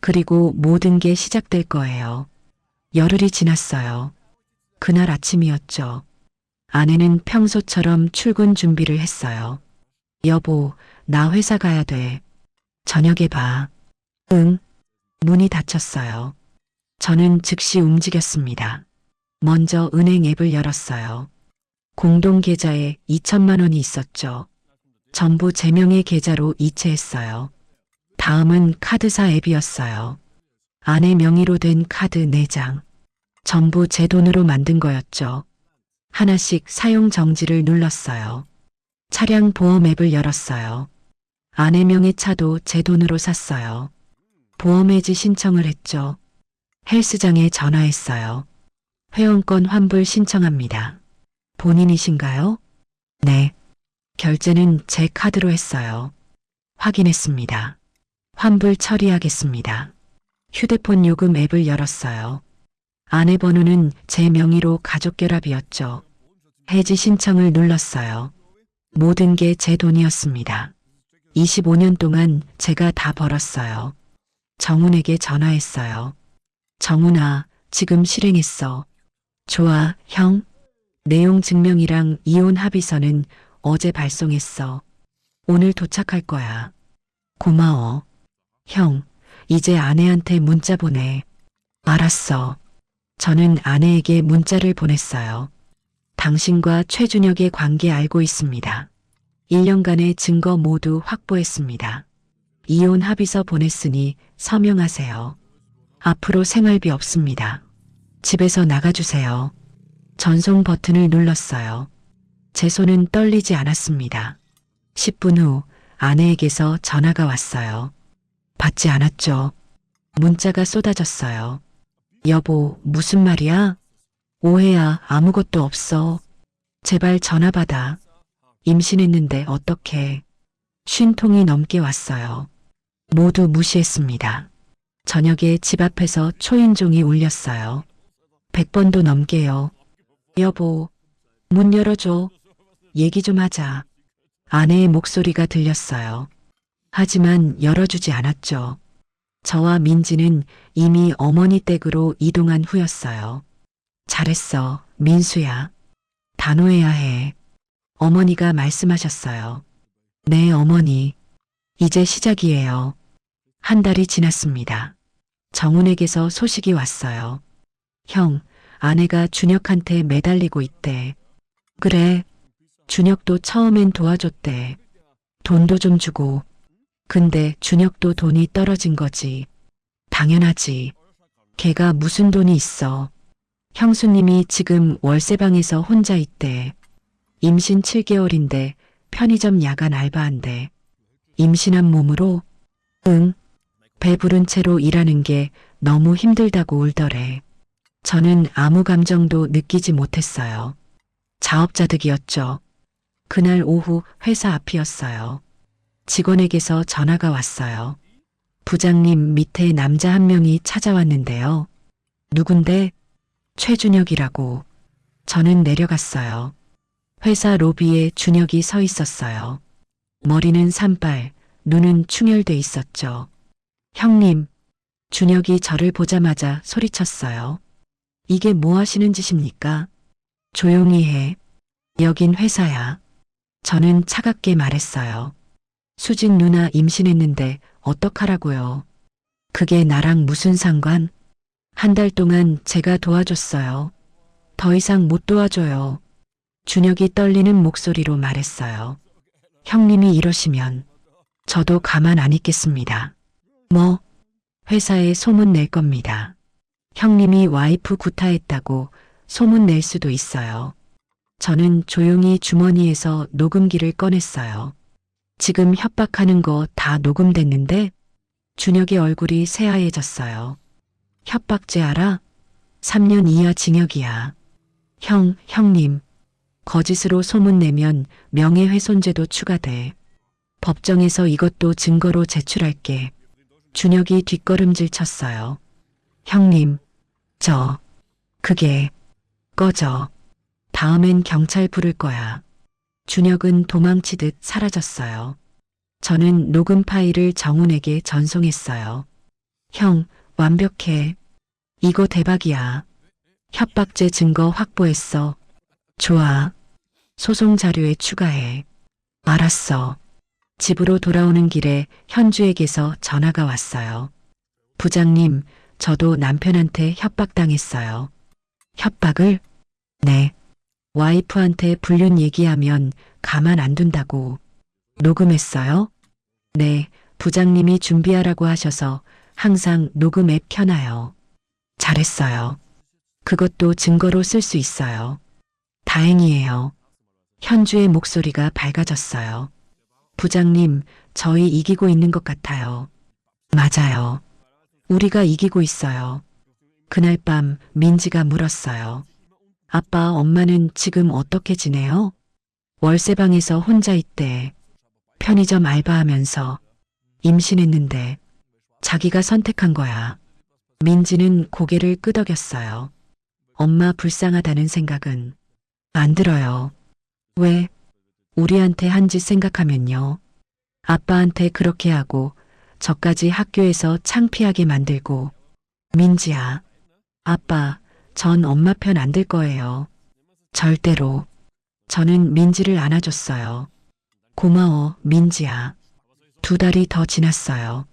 그리고 모든 게 시작될 거예요. 열흘이 지났어요. 그날 아침이었죠. 아내는 평소처럼 출근 준비를 했어요. 여보, 나 회사 가야 돼. 저녁에 봐. 응. 문이 닫혔어요. 저는 즉시 움직였습니다. 먼저 은행 앱을 열었어요. 공동 계좌에 2천만 원이 있었죠. 전부 제 명의 계좌로 이체했어요. 다음은 카드사 앱이었어요. 아내 명의로 된 카드 4장. 전부 제 돈으로 만든 거였죠. 하나씩 사용 정지를 눌렀어요. 차량 보험 앱을 열었어요. 아내 명의 차도 제 돈으로 샀어요. 보험 해지 신청을 했죠. 헬스장에 전화했어요. 회원권 환불 신청합니다. 본인이신가요? 네. 결제는 제 카드로 했어요. 확인했습니다. 환불 처리하겠습니다. 휴대폰 요금 앱을 열었어요. 아내 번호는 제 명의로 가족 결합이었죠. 해지 신청을 눌렀어요. 모든 게 제 돈이었습니다. 25년 동안 제가 다 벌었어요. 정훈에게 전화했어요. 정훈아, 지금 실행했어. 좋아, 형. 내용 증명이랑 이혼 합의서는 어제 발송했어. 오늘 도착할 거야. 고마워. 형, 이제 아내한테 문자 보내. 알았어. 저는 아내에게 문자를 보냈어요. 당신과 최준혁의 관계 알고 있습니다. 1년간의 증거 모두 확보했습니다. 이혼 합의서 보냈으니 서명하세요. 앞으로 생활비 없습니다. 집에서 나가주세요. 전송 버튼을 눌렀어요. 제 손은 떨리지 않았습니다. 10분 후 아내에게서 전화가 왔어요. 받지 않았죠. 문자가 쏟아졌어요. 여보, 무슨 말이야? 오해야, 아무것도 없어. 제발 전화 받아. 임신했는데 어떡해. 50통이 넘게 왔어요. 모두 무시했습니다. 저녁에 집 앞에서 초인종이 울렸어요. 100번도 넘게요. 여보, 문 열어줘. 얘기 좀 하자. 아내의 목소리가 들렸어요. 하지만 열어주지 않았죠. 저와 민지는 이미 어머니 댁으로 이동한 후였어요. 잘했어, 민수야. 단호해야 해. 어머니가 말씀하셨어요. 네, 어머니. 이제 시작이에요. 한 달이 지났습니다. 정훈에게서 소식이 왔어요. 형, 아내가 준혁한테 매달리고 있대. 그래. 준혁도 처음엔 도와줬대. 돈도 좀 주고. 근데 준혁도 돈이 떨어진 거지. 당연하지. 걔가 무슨 돈이 있어. 형수님이 지금 월세방에서 혼자 있대. 임신 7개월인데 편의점 야간 알바한대. 임신한 몸으로? 응. 배부른 채로 일하는 게 너무 힘들다고 울더래. 저는 아무 감정도 느끼지 못했어요. 자업자득이었죠. 그날 오후 회사 앞이었어요. 직원에게서 전화가 왔어요. 부장님 밑에 남자 한 명이 찾아왔는데요. 누군데? 최준혁이라고. 저는 내려갔어요. 회사 로비에 준혁이 서 있었어요. 머리는 산발, 눈은 충혈돼 있었죠. 형님, 준혁이 저를 보자마자 소리쳤어요. 이게 뭐 하시는 짓입니까? 조용히 해. 여긴 회사야. 저는 차갑게 말했어요. 수진 누나 임신했는데 어떡하라고요. 그게 나랑 무슨 상관? 한 달 동안 제가 도와줬어요. 더 이상 못 도와줘요. 준혁이 떨리는 목소리로 말했어요. 형님이 이러시면 저도 가만 안 있겠습니다. 뭐? 회사에 소문 낼 겁니다. 형님이 와이프 구타했다고 소문 낼 수도 있어요. 저는 조용히 주머니에서 녹음기를 꺼냈어요. 지금 협박하는 거 다 녹음됐는데? 준혁의 얼굴이 새하얘졌어요. 협박죄 알아? 3년 이하 징역이야. 형님. 거짓으로 소문내면 명예훼손죄도 추가돼. 법정에서 이것도 증거로 제출할게. 준혁이 뒷걸음질 쳤어요. 형님, 그게, 꺼져. 다음엔 경찰 부를 거야. 준혁은 도망치듯 사라졌어요. 저는 녹음 파일을 정훈에게 전송했어요. 형, 완벽해. 이거 대박이야. 협박죄 증거 확보했어. 좋아. 소송 자료에 추가해. 알았어. 집으로 돌아오는 길에 현주에게서 전화가 왔어요. 부장님, 저도 남편한테 협박당했어요. 협박을? 네. 와이프한테 불륜 얘기하면 가만 안 둔다고. 녹음했어요? 네, 부장님이 준비하라고 하셔서 항상 녹음 앱 켜놔요. 잘했어요. 그것도 증거로 쓸 수 있어요. 다행이에요. 현주의 목소리가 밝아졌어요. 부장님, 저희 이기고 있는 것 같아요. 맞아요. 우리가 이기고 있어요. 그날 밤 민지가 물었어요. 아빠, 엄마는 지금 어떻게 지내요? 월세방에서 혼자 있대. 편의점 알바하면서 임신했는데 자기가 선택한 거야. 민지는 고개를 끄덕였어요. 엄마 불쌍하다는 생각은 안 들어요. 왜? 우리한테 한 짓 생각하면요. 아빠한테 그렇게 하고 저까지 학교에서 창피하게 만들고. 민지야. 아빠, 전 엄마 편 안 들 거예요. 절대로. 저는 민지를 안아줬어요. 고마워, 민지야. 2달이 더 지났어요.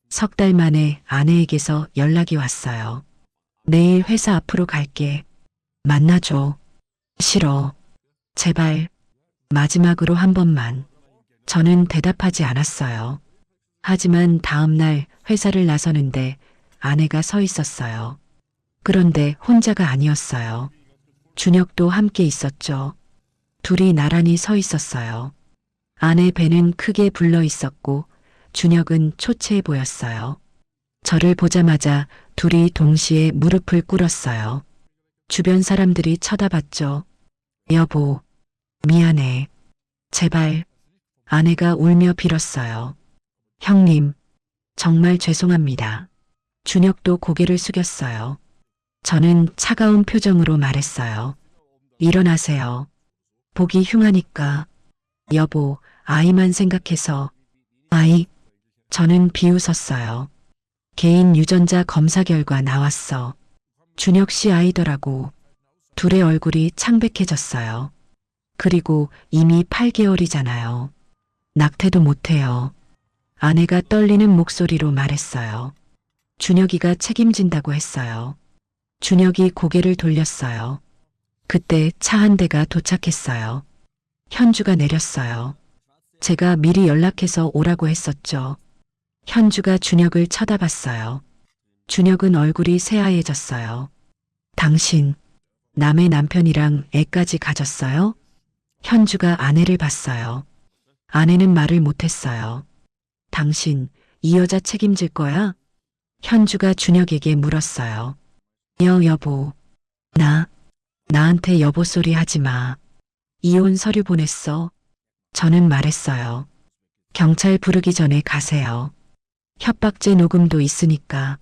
3달 만에 아내에게서 연락이 왔어요. 내일 회사 앞으로 갈게. 만나줘. 싫어. 제발. 마지막으로 한 번만. 저는 대답하지 않았어요. 하지만 다음 날 회사를 나서는데 아내가 서 있었어요. 그런데 혼자가 아니었어요. 준혁도 함께 있었죠. 둘이 나란히 서 있었어요. 아내 배는 크게 불러 있었고 준혁은 초췌해 보였어요. 저를 보자마자 둘이 동시에 무릎을 꿇었어요. 주변 사람들이 쳐다봤죠. 여보, 미안해. 제발. 아내가 울며 빌었어요. 형님, 정말 죄송합니다. 준혁도 고개를 숙였어요. 저는 차가운 표정으로 말했어요. 일어나세요. 보기 흉하니까. 여보, 아이만 생각해서. 아이. 저는 비웃었어요. 개인 유전자 검사 결과 나왔어. 준혁 씨 아이더라고. 둘의 얼굴이 창백해졌어요. 그리고 이미 8개월이잖아요. 낙태도 못해요. 아내가 떨리는 목소리로 말했어요. 준혁이가 책임진다고 했어요. 준혁이 고개를 돌렸어요. 그때 차 한 대가 도착했어요. 현주가 내렸어요. 제가 미리 연락해서 오라고 했었죠. 현주가 준혁을 쳐다봤어요. 준혁은 얼굴이 새하얘졌어요. 당신, 남의 남편이랑 애까지 가졌어요? 현주가 아내를 봤어요. 아내는 말을 못했어요. 당신, 이 여자 책임질 거야? 현주가 준혁에게 물었어요. 여보. 나한테 여보 소리 하지 마. 이혼 서류 보냈어. 저는 말했어요. 경찰 부르기 전에 가세요. 협박죄 녹음도 있으니까.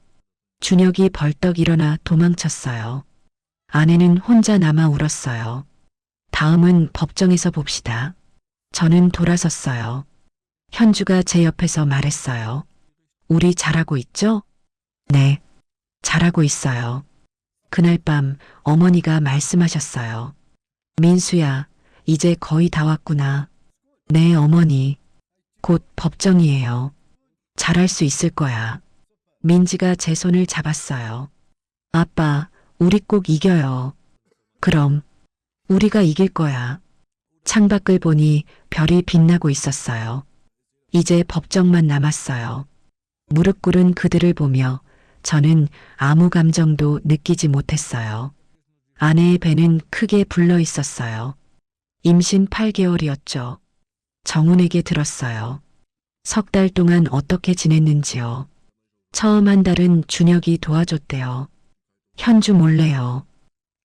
준혁이 벌떡 일어나 도망쳤어요. 아내는 혼자 남아 울었어요. 다음은 법정에서 봅시다. 저는 돌아섰어요. 현주가 제 옆에서 말했어요. 우리 잘하고 있죠? 네, 잘하고 있어요. 그날 밤 어머니가 말씀하셨어요. 민수야, 이제 거의 다 왔구나. 네, 어머니. 곧 법정이에요. 잘할 수 있을 거야. 민지가 제 손을 잡았어요. 아빠, 우리 꼭 이겨요. 그럼, 우리가 이길 거야. 창밖을 보니 별이 빛나고 있었어요. 이제 법정만 남았어요. 무릎 꿇은 그들을 보며 저는 아무 감정도 느끼지 못했어요. 아내의 배는 크게 불러 있었어요. 임신 8개월이었죠. 정훈에게 들었어요. 3달 동안 어떻게 지냈는지요. 처음 한 달은 준혁이 도와줬대요. 현주 몰래요.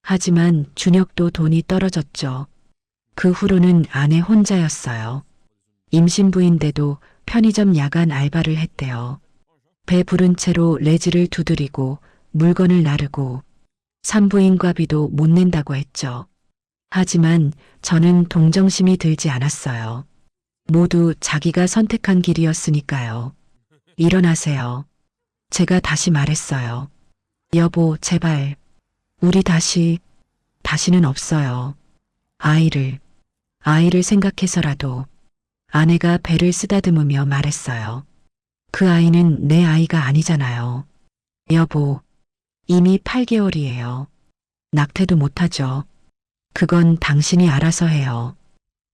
하지만 준혁도 돈이 떨어졌죠. 그 후로는 아내 혼자였어요. 임신부인데도 편의점 야간 알바를 했대요. 배 부른 채로 레지를 두드리고 물건을 나르고 산부인과비도 못 낸다고 했죠. 하지만 저는 동정심이 들지 않았어요. 모두 자기가 선택한 길이었으니까요. 일어나세요. 제가 다시 말했어요. 여보, 제발. 우리 다시는 없어요. 아이를 생각해서라도. 아내가 배를 쓰다듬으며 말했어요. 그 아이는 내 아이가 아니잖아요. 여보, 이미 8개월이에요. 낙태도 못하죠. 그건 당신이 알아서 해요.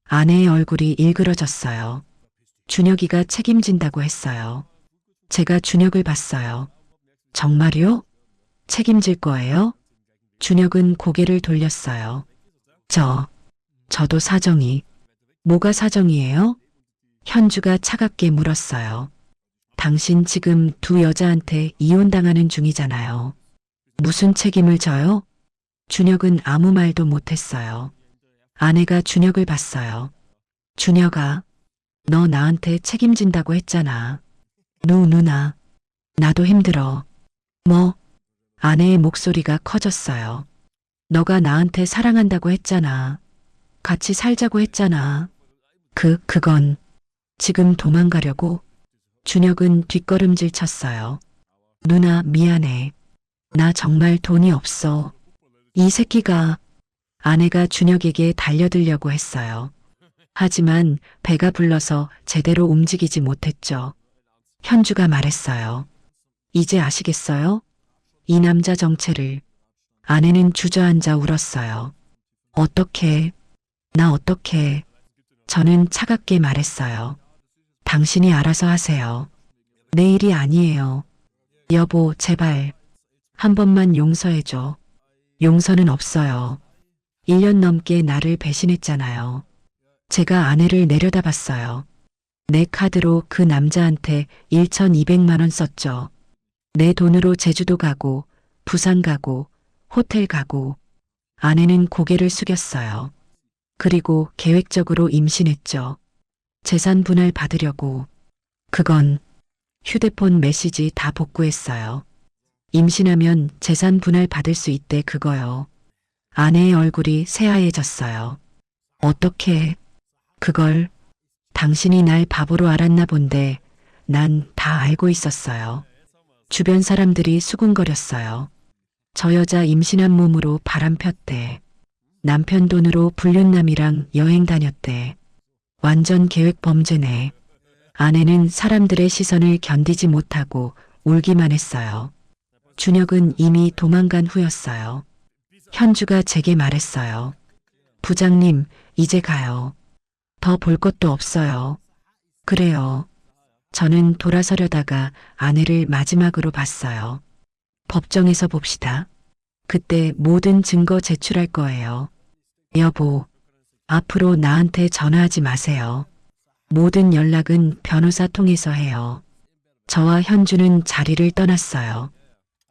아내의 얼굴이 일그러졌어요. 준혁이가 책임진다고 했어요. 제가 준혁을 봤어요. 정말요? 책임질 거예요? 준혁은 고개를 돌렸어요. 저도 사정이. 뭐가 사정이에요? 현주가 차갑게 물었어요. 당신 지금 두 여자한테 이혼당하는 중이잖아요. 무슨 책임을 져요? 준혁은 아무 말도 못했어요. 아내가 준혁을 봤어요. 준혁아, 너 나한테 책임진다고 했잖아. 누나, 나도 힘들어. 뭐? 아내의 목소리가 커졌어요. 너가 나한테 사랑한다고 했잖아. 같이 살자고 했잖아. 그건 지금 도망가려고? 준혁은 뒷걸음질 쳤어요. 누나, 미안해. 나 정말 돈이 없어. 이 새끼가. 아내가 준혁에게 달려들려고 했어요. 하지만 배가 불러서 제대로 움직이지 못했죠. 현주가 말했어요. 이제 아시겠어요? 이 남자 정체를. 아내는 주저앉아 울었어요. 어떻게? 나 어떻게? 저는 차갑게 말했어요. 당신이 알아서 하세요. 내 일이 아니에요. 여보, 제발. 한 번만 용서해줘. 용서는 없어요. 1년 넘게 나를 배신했잖아요. 제가 아내를 내려다봤어요. 내 카드로 그 남자한테 1,200만 원 썼죠. 내 돈으로 제주도 가고, 부산 가고, 호텔 가고. 아내는 고개를 숙였어요. 그리고 계획적으로 임신했죠. 재산 분할 받으려고. 그건 휴대폰 메시지 다 복구했어요. 임신하면 재산 분할 받을 수 있대, 그거요. 아내의 얼굴이 새하얘졌어요. 어떻게 그걸? 당신이 날 바보로 알았나 본데 난 다 알고 있었어요. 주변 사람들이 수군거렸어요. 저 여자 임신한 몸으로 바람 폈대. 남편 돈으로 불륜남이랑 여행 다녔대. 완전 계획 범죄네. 아내는 사람들의 시선을 견디지 못하고 울기만 했어요. 준혁은 이미 도망간 후였어요. 현주가 제게 말했어요. 부장님, 이제 가요. 더 볼 것도 없어요. 그래요. 저는 돌아서려다가 아내를 마지막으로 봤어요. 법정에서 봅시다. 그때 모든 증거 제출할 거예요. 여보, 앞으로 나한테 전화하지 마세요. 모든 연락은 변호사 통해서 해요. 저와 현주는 자리를 떠났어요.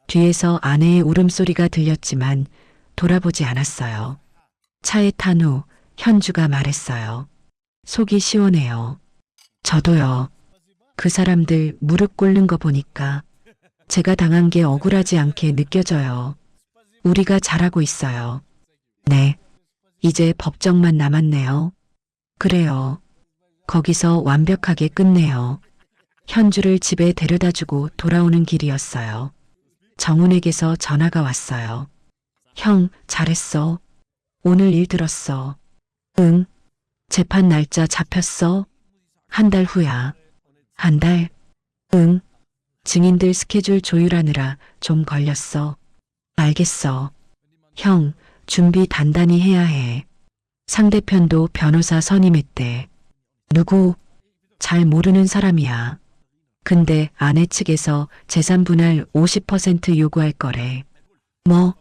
뒤에서 아내의 울음소리가 들렸지만 돌아보지 않았어요. 차에 탄 후 현주가 말했어요. 속이 시원해요. 저도요. 그 사람들 무릎 꿇는 거 보니까 제가 당한 게 억울하지 않게 느껴져요. 우리가 잘하고 있어요. 네. 이제 법정만 남았네요. 그래요. 거기서 완벽하게 끝내요. 현주를 집에 데려다주고 돌아오는 길이었어요. 정훈에게서 전화가 왔어요. 형, 잘했어. 오늘 일 들었어. 응. 재판 날짜 잡혔어? 한 달 후야. 한 달? 응. 증인들 스케줄 조율하느라 좀 걸렸어. 알겠어. 형, 준비 단단히 해야 해. 상대편도 변호사 선임했대. 누구? 잘 모르는 사람이야. 근데 아내 측에서 재산 분할 50% 요구할 거래. 뭐?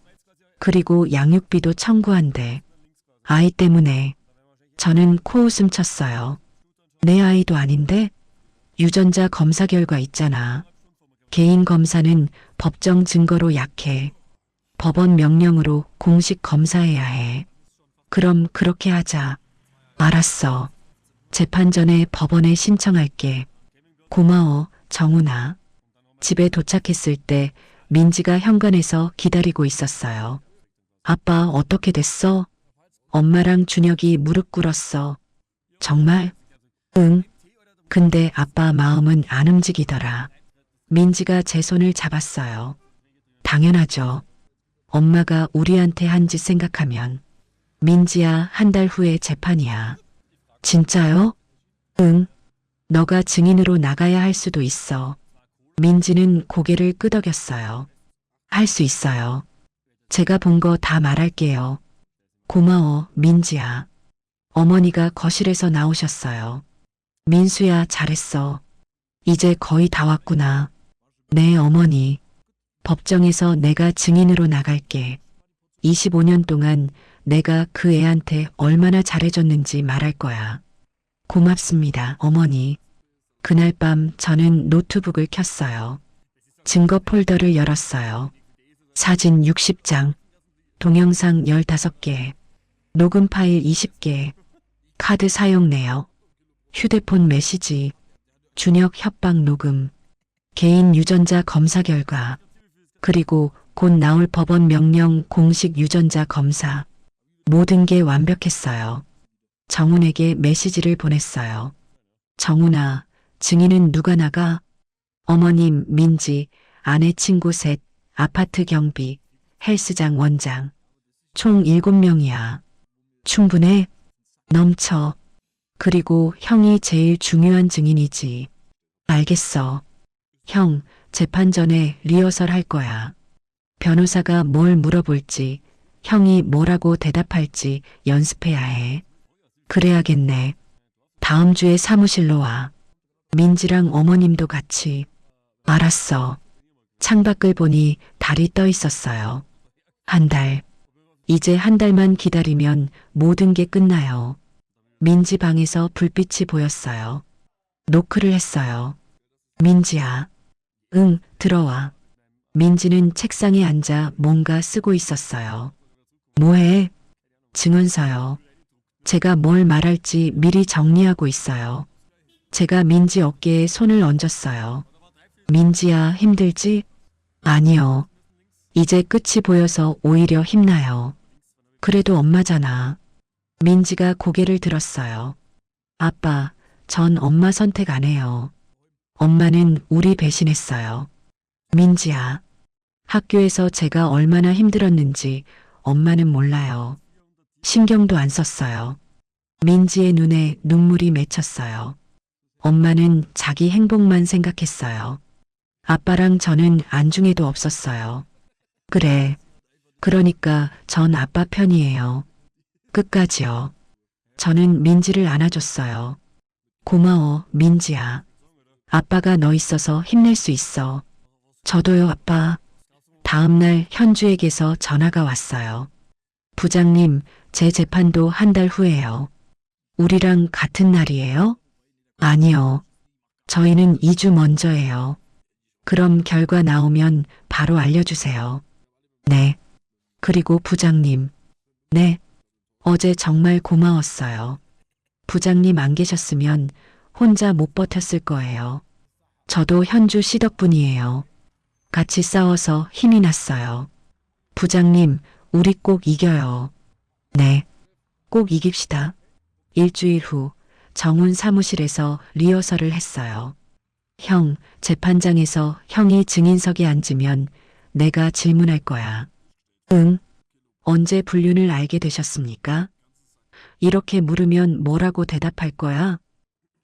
그리고 양육비도 청구한대. 아이 때문에. 저는 코웃음 쳤어요. 내 아이도 아닌데? 유전자 검사 결과 있잖아. 개인 검사는 법정 증거로 약해. 법원 명령으로 공식 검사해야 해. 그럼 그렇게 하자. 알았어. 재판 전에 법원에 신청할게. 고마워, 정훈아. 집에 도착했을 때 민지가 현관에서 기다리고 있었어요. 아빠 어떻게 됐어? 엄마랑 준혁이 무릎 꿇었어. 정말? 응. 근데 아빠 마음은 안 움직이더라. 민지가 제 손을 잡았어요. 당연하죠. 엄마가 우리한테 한 짓 생각하면. 민지야, 한 달 후에 재판이야. 진짜요? 응. 너가 증인으로 나가야 할 수도 있어. 민지는 고개를 끄덕였어요. 할 수 있어요. 제가 본 거 다 말할게요. 고마워, 민지야. 어머니가 거실에서 나오셨어요. 민수야, 잘했어. 이제 거의 다 왔구나. 네, 어머니. 법정에서 내가 증인으로 나갈게. 25년 동안 내가 그 애한테 얼마나 잘해줬는지 말할 거야. 고맙습니다, 어머니. 그날 밤 저는 노트북을 켰어요. 증거 폴더를 열었어요. 사진 60장, 동영상 15개, 녹음 파일 20개, 카드 사용 내역, 휴대폰 메시지, 준혁 협박 녹음, 개인 유전자 검사 결과, 그리고 곧 나올 법원 명령 공식 유전자 검사. 모든 게 완벽했어요. 정훈에게 메시지를 보냈어요. 정훈아, 증인은 누가 나가? 어머님, 민지, 아내 친구 셋, 아파트 경비, 헬스장 원장. 총 7명이야. 충분해? 넘쳐. 그리고 형이 제일 중요한 증인이지. 알겠어. 형, 재판 전에 리허설 할 거야. 변호사가 뭘 물어볼지, 형이 뭐라고 대답할지 연습해야 해. 그래야겠네. 다음 주에 사무실로 와. 민지랑 어머님도 같이. 알았어. 창밖을 보니 달이 떠 있었어요. 한 달. 이제 한 달만 기다리면 모든 게 끝나요. 민지 방에서 불빛이 보였어요. 노크를 했어요. 민지야. 응, 들어와. 민지는 책상에 앉아 뭔가 쓰고 있었어요. 뭐해? 증언서요. 제가 뭘 말할지 미리 정리하고 있어요. 제가 민지 어깨에 손을 얹었어요. 민지야, 힘들지? 아니요. 이제 끝이 보여서 오히려 힘나요. 그래도 엄마잖아. 민지가 고개를 들었어요. 아빠, 전 엄마 선택 안 해요. 엄마는 우리 배신했어요. 민지야, 학교에서 제가 얼마나 힘들었는지 엄마는 몰라요. 신경도 안 썼어요. 민지의 눈에 눈물이 맺혔어요. 엄마는 자기 행복만 생각했어요. 아빠랑 저는 안중에도 없었어요. 그래. 그러니까 전 아빠 편이에요. 끝까지요. 저는 민지를 안아줬어요. 고마워, 민지야. 아빠가 너 있어서 힘낼 수 있어. 저도요, 아빠. 다음 날 현주에게서 전화가 왔어요. 부장님, 제 재판도 한 달 후에요. 우리랑 같은 날이에요? 아니요. 저희는 2주 먼저예요. 그럼 결과 나오면 바로 알려주세요. 네. 그리고 부장님. 네. 어제 정말 고마웠어요. 부장님 안 계셨으면 혼자 못 버텼을 거예요. 저도 현주 씨 덕분이에요. 같이 싸워서 힘이 났어요. 부장님, 우리 꼭 이겨요. 네. 꼭 이깁시다. 일주일 후 정훈 사무실에서 리허설을 했어요. 형, 재판장에서 형이 증인석에 앉으면 내가 질문할 거야. 응. 언제 불륜을 알게 되셨습니까? 이렇게 물으면 뭐라고 대답할 거야?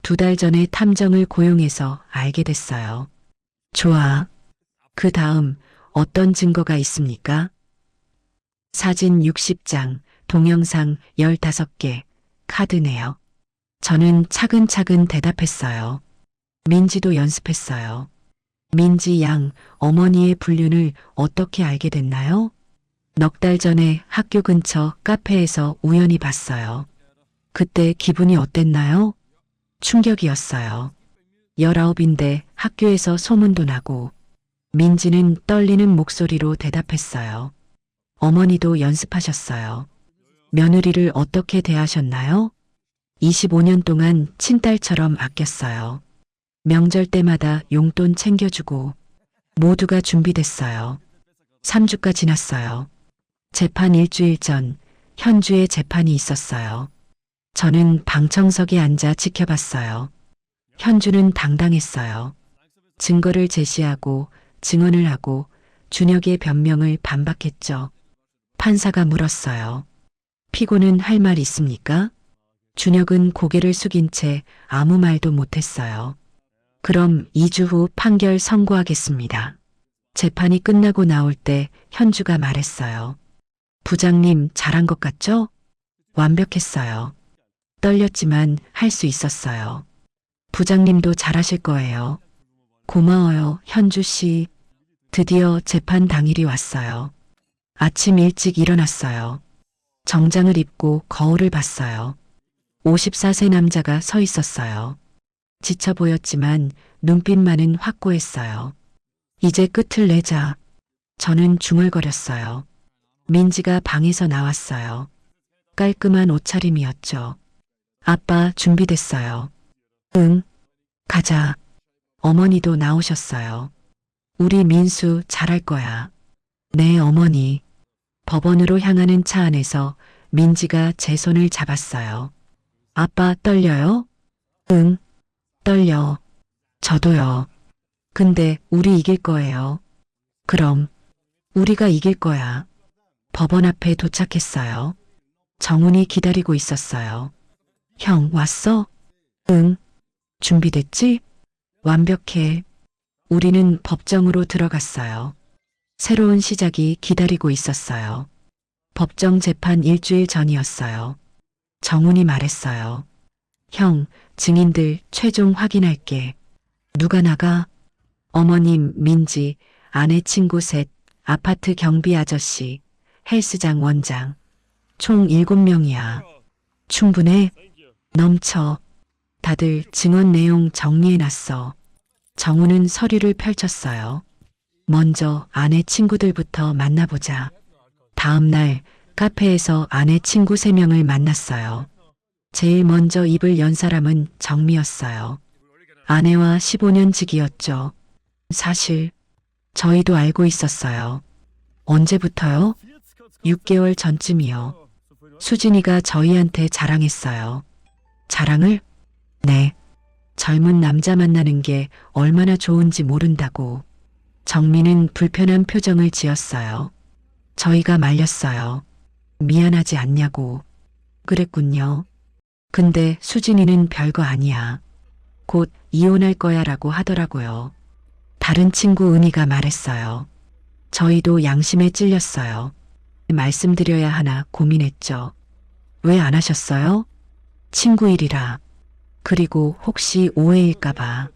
2달 전에 탐정을 고용해서 알게 됐어요. 좋아. 그 다음 어떤 증거가 있습니까? 사진 60장, 동영상 15개, 카드 내역. 저는 차근차근 대답했어요. 민지도 연습했어요. 민지 양, 어머니의 불륜을 어떻게 알게 됐나요? 넉 달 전에 학교 근처 카페에서 우연히 봤어요. 그때 기분이 어땠나요? 충격이었어요. 19인데 학교에서 소문도 나고. 민지는 떨리는 목소리로 대답했어요. 어머니도 연습하셨어요. 며느리를 어떻게 대하셨나요? 25년 동안 친딸처럼 아꼈어요. 명절 때마다 용돈 챙겨주고 모두가 준비됐어요. 3주가 지났어요. 재판 일주일 전 현주의 재판이 있었어요. 저는 방청석에 앉아 지켜봤어요. 현주는 당당했어요. 증거를 제시하고 증언을 하고 준혁의 변명을 반박했죠. 판사가 물었어요. 피고는 할 말 있습니까? 준혁은 고개를 숙인 채 아무 말도 못했어요. 그럼 2주 후 판결 선고하겠습니다. 재판이 끝나고 나올 때 현주가 말했어요. 부장님 잘한 것 같죠? 완벽했어요. 떨렸지만 할 수 있었어요. 부장님도 잘하실 거예요. 고마워요, 현주 씨. 드디어 재판 당일이 왔어요. 아침 일찍 일어났어요. 정장을 입고 거울을 봤어요. 54세 남자가 서 있었어요. 지쳐 보였지만 눈빛만은 확고했어요. 이제 끝을 내자. 저는 중얼거렸어요. 민지가 방에서 나왔어요. 깔끔한 옷차림이었죠. 아빠 준비됐어요. 응, 가자. 어머니도 나오셨어요. 우리 민수 잘할 거야. 네, 어머니. 법원으로 향하는 차 안에서 민지가 제 손을 잡았어요. 아빠 떨려요? 응, 떨려. 저도요. 근데 우리 이길 거예요. 그럼 우리가 이길 거야. 법원 앞에 도착했어요. 정훈이 기다리고 있었어요. 형, 왔어? 응. 준비됐지? 완벽해. 우리는 법정으로 들어갔어요. 새로운 시작이 기다리고 있었어요. 법정 재판 일주일 전이었어요. 정훈이 말했어요. 형, 증인들 최종 확인할게. 누가 나가? 어머님, 민지, 아내 친구 셋, 아파트 경비 아저씨, 헬스장 원장. 총 7명이야. 충분해? 넘쳐. 다들 증언 내용 정리해놨어. 정우는 서류를 펼쳤어요. 먼저 아내 친구들부터 만나보자. 다음 날 카페에서 아내 친구 3명을 만났어요. 제일 먼저 입을 연 사람은 정미였어요. 아내와 15년 지기였죠. 사실 저희도 알고 있었어요. 언제부터요? 6개월 전쯤이요. 수진이가 저희한테 자랑했어요. 자랑을? 네. 젊은 남자 만나는 게 얼마나 좋은지 모른다고. 정민은 불편한 표정을 지었어요. 저희가 말렸어요. 미안하지 않냐고. 그랬군요. 근데 수진이는 별거 아니야. 곧 이혼할 거야 라고 하더라고요. 다른 친구 은희가 말했어요. 저희도 양심에 찔렸어요. 말씀드려야 하나 고민했죠. 왜 안 하셨어요? 친구 일이라. 그리고 혹시 오해일까봐.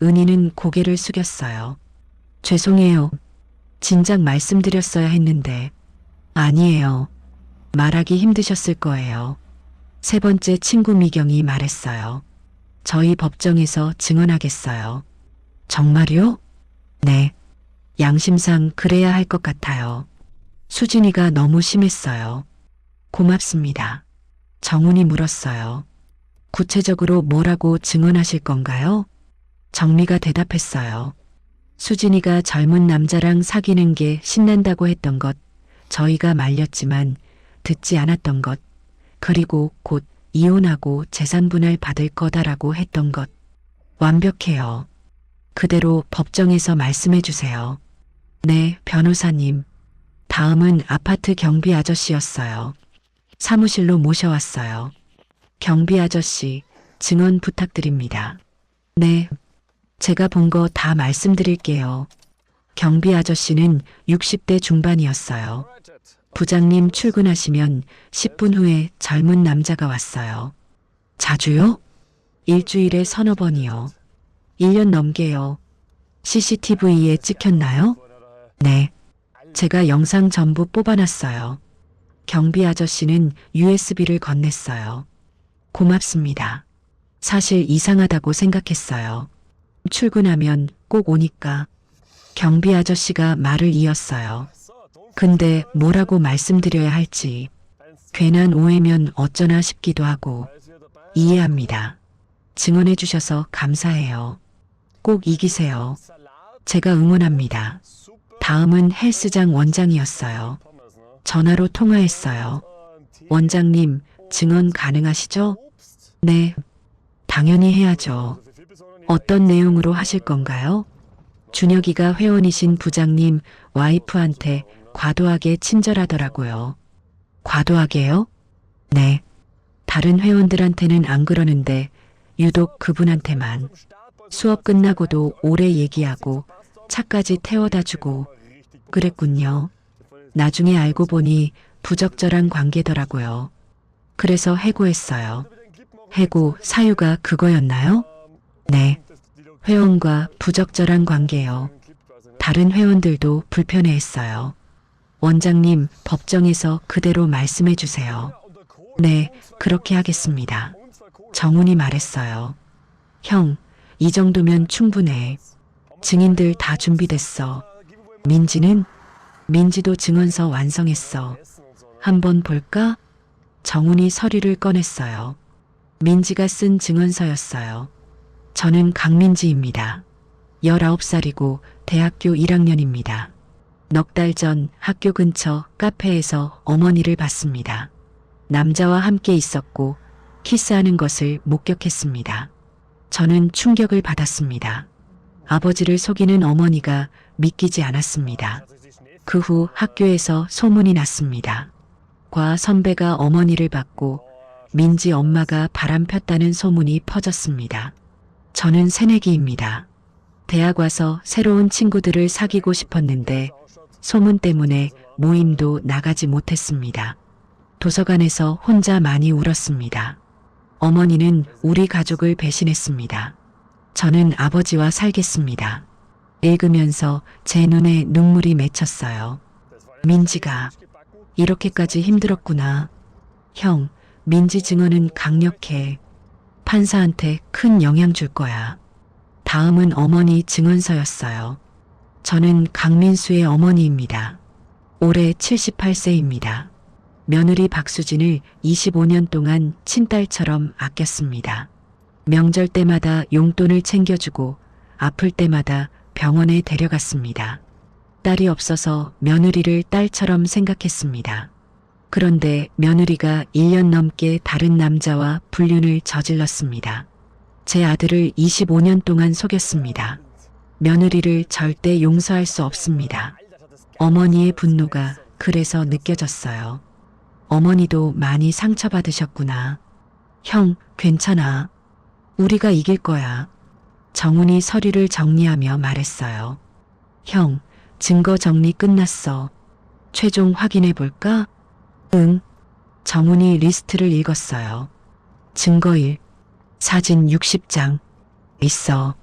은희는 고개를 숙였어요. 죄송해요. 진작 말씀드렸어야 했는데. 아니에요. 말하기 힘드셨을 거예요. 3번째 친구 미경이 말했어요. 저희 법정에서 증언하겠어요. 정말요? 네. 양심상 그래야 할 것 같아요. 수진이가 너무 심했어요. 고맙습니다. 정훈이 물었어요. 구체적으로 뭐라고 증언하실 건가요? 정미가 대답했어요. 수진이가 젊은 남자랑 사귀는 게 신난다고 했던 것, 저희가 말렸지만 듣지 않았던 것, 그리고 곧 이혼하고 재산 분할 받을 거다라고 했던 것. 완벽해요. 그대로 법정에서 말씀해 주세요. 네, 변호사님. 다음은 아파트 경비 아저씨였어요. 사무실로 모셔왔어요. 경비 아저씨, 증언 부탁드립니다. 네, 제가 본 거 다 말씀드릴게요. 경비 아저씨는 60대 중반이었어요. 부장님 출근하시면 10분 후에 젊은 남자가 왔어요. 자주요? 일주일에 3~4번이요. 1년 넘게요. CCTV에 찍혔나요? 네. 제가 영상 전부 뽑아놨어요. 경비 아저씨는 USB를 건넸어요. 고맙습니다. 사실 이상하다고 생각했어요. 출근하면 꼭 오니까. 경비 아저씨가 말을 이었어요. 근데 뭐라고 말씀드려야 할지. 괜한 오해면 어쩌나 싶기도 하고. 이해합니다. 증언해 주셔서 감사해요. 꼭 이기세요. 제가 응원합니다. 다음은 헬스장 원장이었어요. 전화로 통화했어요. 원장님, 증언 가능하시죠? 네, 당연히 해야죠. 어떤 내용으로 하실 건가요? 준혁이가 회원이신 부장님 와이프한테 과도하게 친절하더라고요. 과도하게요? 네. 다른 회원들한테는 안 그러는데 유독 그분한테만. 수업 끝나고도 오래 얘기하고 차까지 태워다 주고 그랬군요. 나중에 알고 보니 부적절한 관계더라고요. 그래서 해고했어요. 해고 사유가 그거였나요? 네. 회원과 부적절한 관계요. 다른 회원들도 불편해했어요. 원장님, 법정에서 그대로 말씀해 주세요. 네, 그렇게 하겠습니다. 정훈이 말했어요. 형, 이 정도면 충분해. 증인들 다 준비됐어. 민지는? 민지도 증언서 완성했어. 한번 볼까? 정훈이 서류를 꺼냈어요. 민지가 쓴 증언서였어요. 저는 강민지입니다. 19살이고 대학교 1학년입니다. 넉 달 전 학교 근처 카페에서 어머니를 봤습니다. 남자와 함께 있었고 키스하는 것을 목격했습니다. 저는 충격을 받았습니다. 아버지를 속이는 어머니가 믿기지 않았습니다. 그 후 학교에서 소문이 났습니다. 과 선배가 어머니를 받고 민지 엄마가 바람 폈다는 소문이 퍼졌습니다. 저는 새내기입니다. 대학 와서 새로운 친구들을 사귀고 싶었는데 소문 때문에 모임도 나가지 못했습니다. 도서관에서 혼자 많이 울었습니다. 어머니는 우리 가족을 배신했습니다. 저는 아버지와 살겠습니다. 읽으면서 제 눈에 눈물이 맺혔어요. 민지가 이렇게까지 힘들었구나. 형, 민지 증언은 강력해. 판사한테 큰 영향 줄 거야. 다음은 어머니 증언서였어요. 저는 강민수의 어머니입니다. 올해 78세입니다. 며느리 박수진을 25년 동안 친딸처럼 아꼈습니다. 명절 때마다 용돈을 챙겨주고 아플 때마다 병원에 데려갔습니다. 딸이 없어서 며느리를 딸처럼 생각했습니다. 그런데 며느리가 1년 넘게 다른 남자와 불륜을 저질렀습니다. 제 아들을 25년 동안 속였습니다. 며느리를 절대 용서할 수 없습니다. 어머니의 분노가 그래서 느껴졌어요. 어머니도 많이 상처받으셨구나. 형, 괜찮아. 우리가 이길 거야. 정훈이 서류를 정리하며 말했어요. 형, 증거 정리 끝났어. 최종 확인해 볼까? 응. 정훈이 리스트를 읽었어요. 증거 1. 사진 60장. 있어.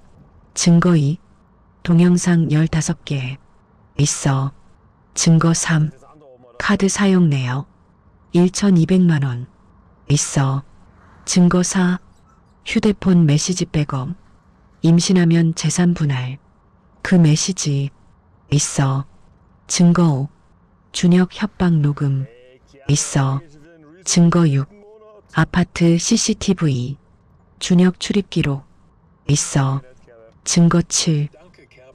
증거 2. 동영상 15개. 있어. 증거 3. 카드 사용 내역. 1,200만 원. 있어. 증거 4. 휴대폰 메시지 백업. 임신하면 재산 분할. 그 메시지. 있어. 증거 5. 준혁 협박 녹음. 있어. 증거 6. 아파트 CCTV. 준혁 출입 기록. 있어. 증거 7.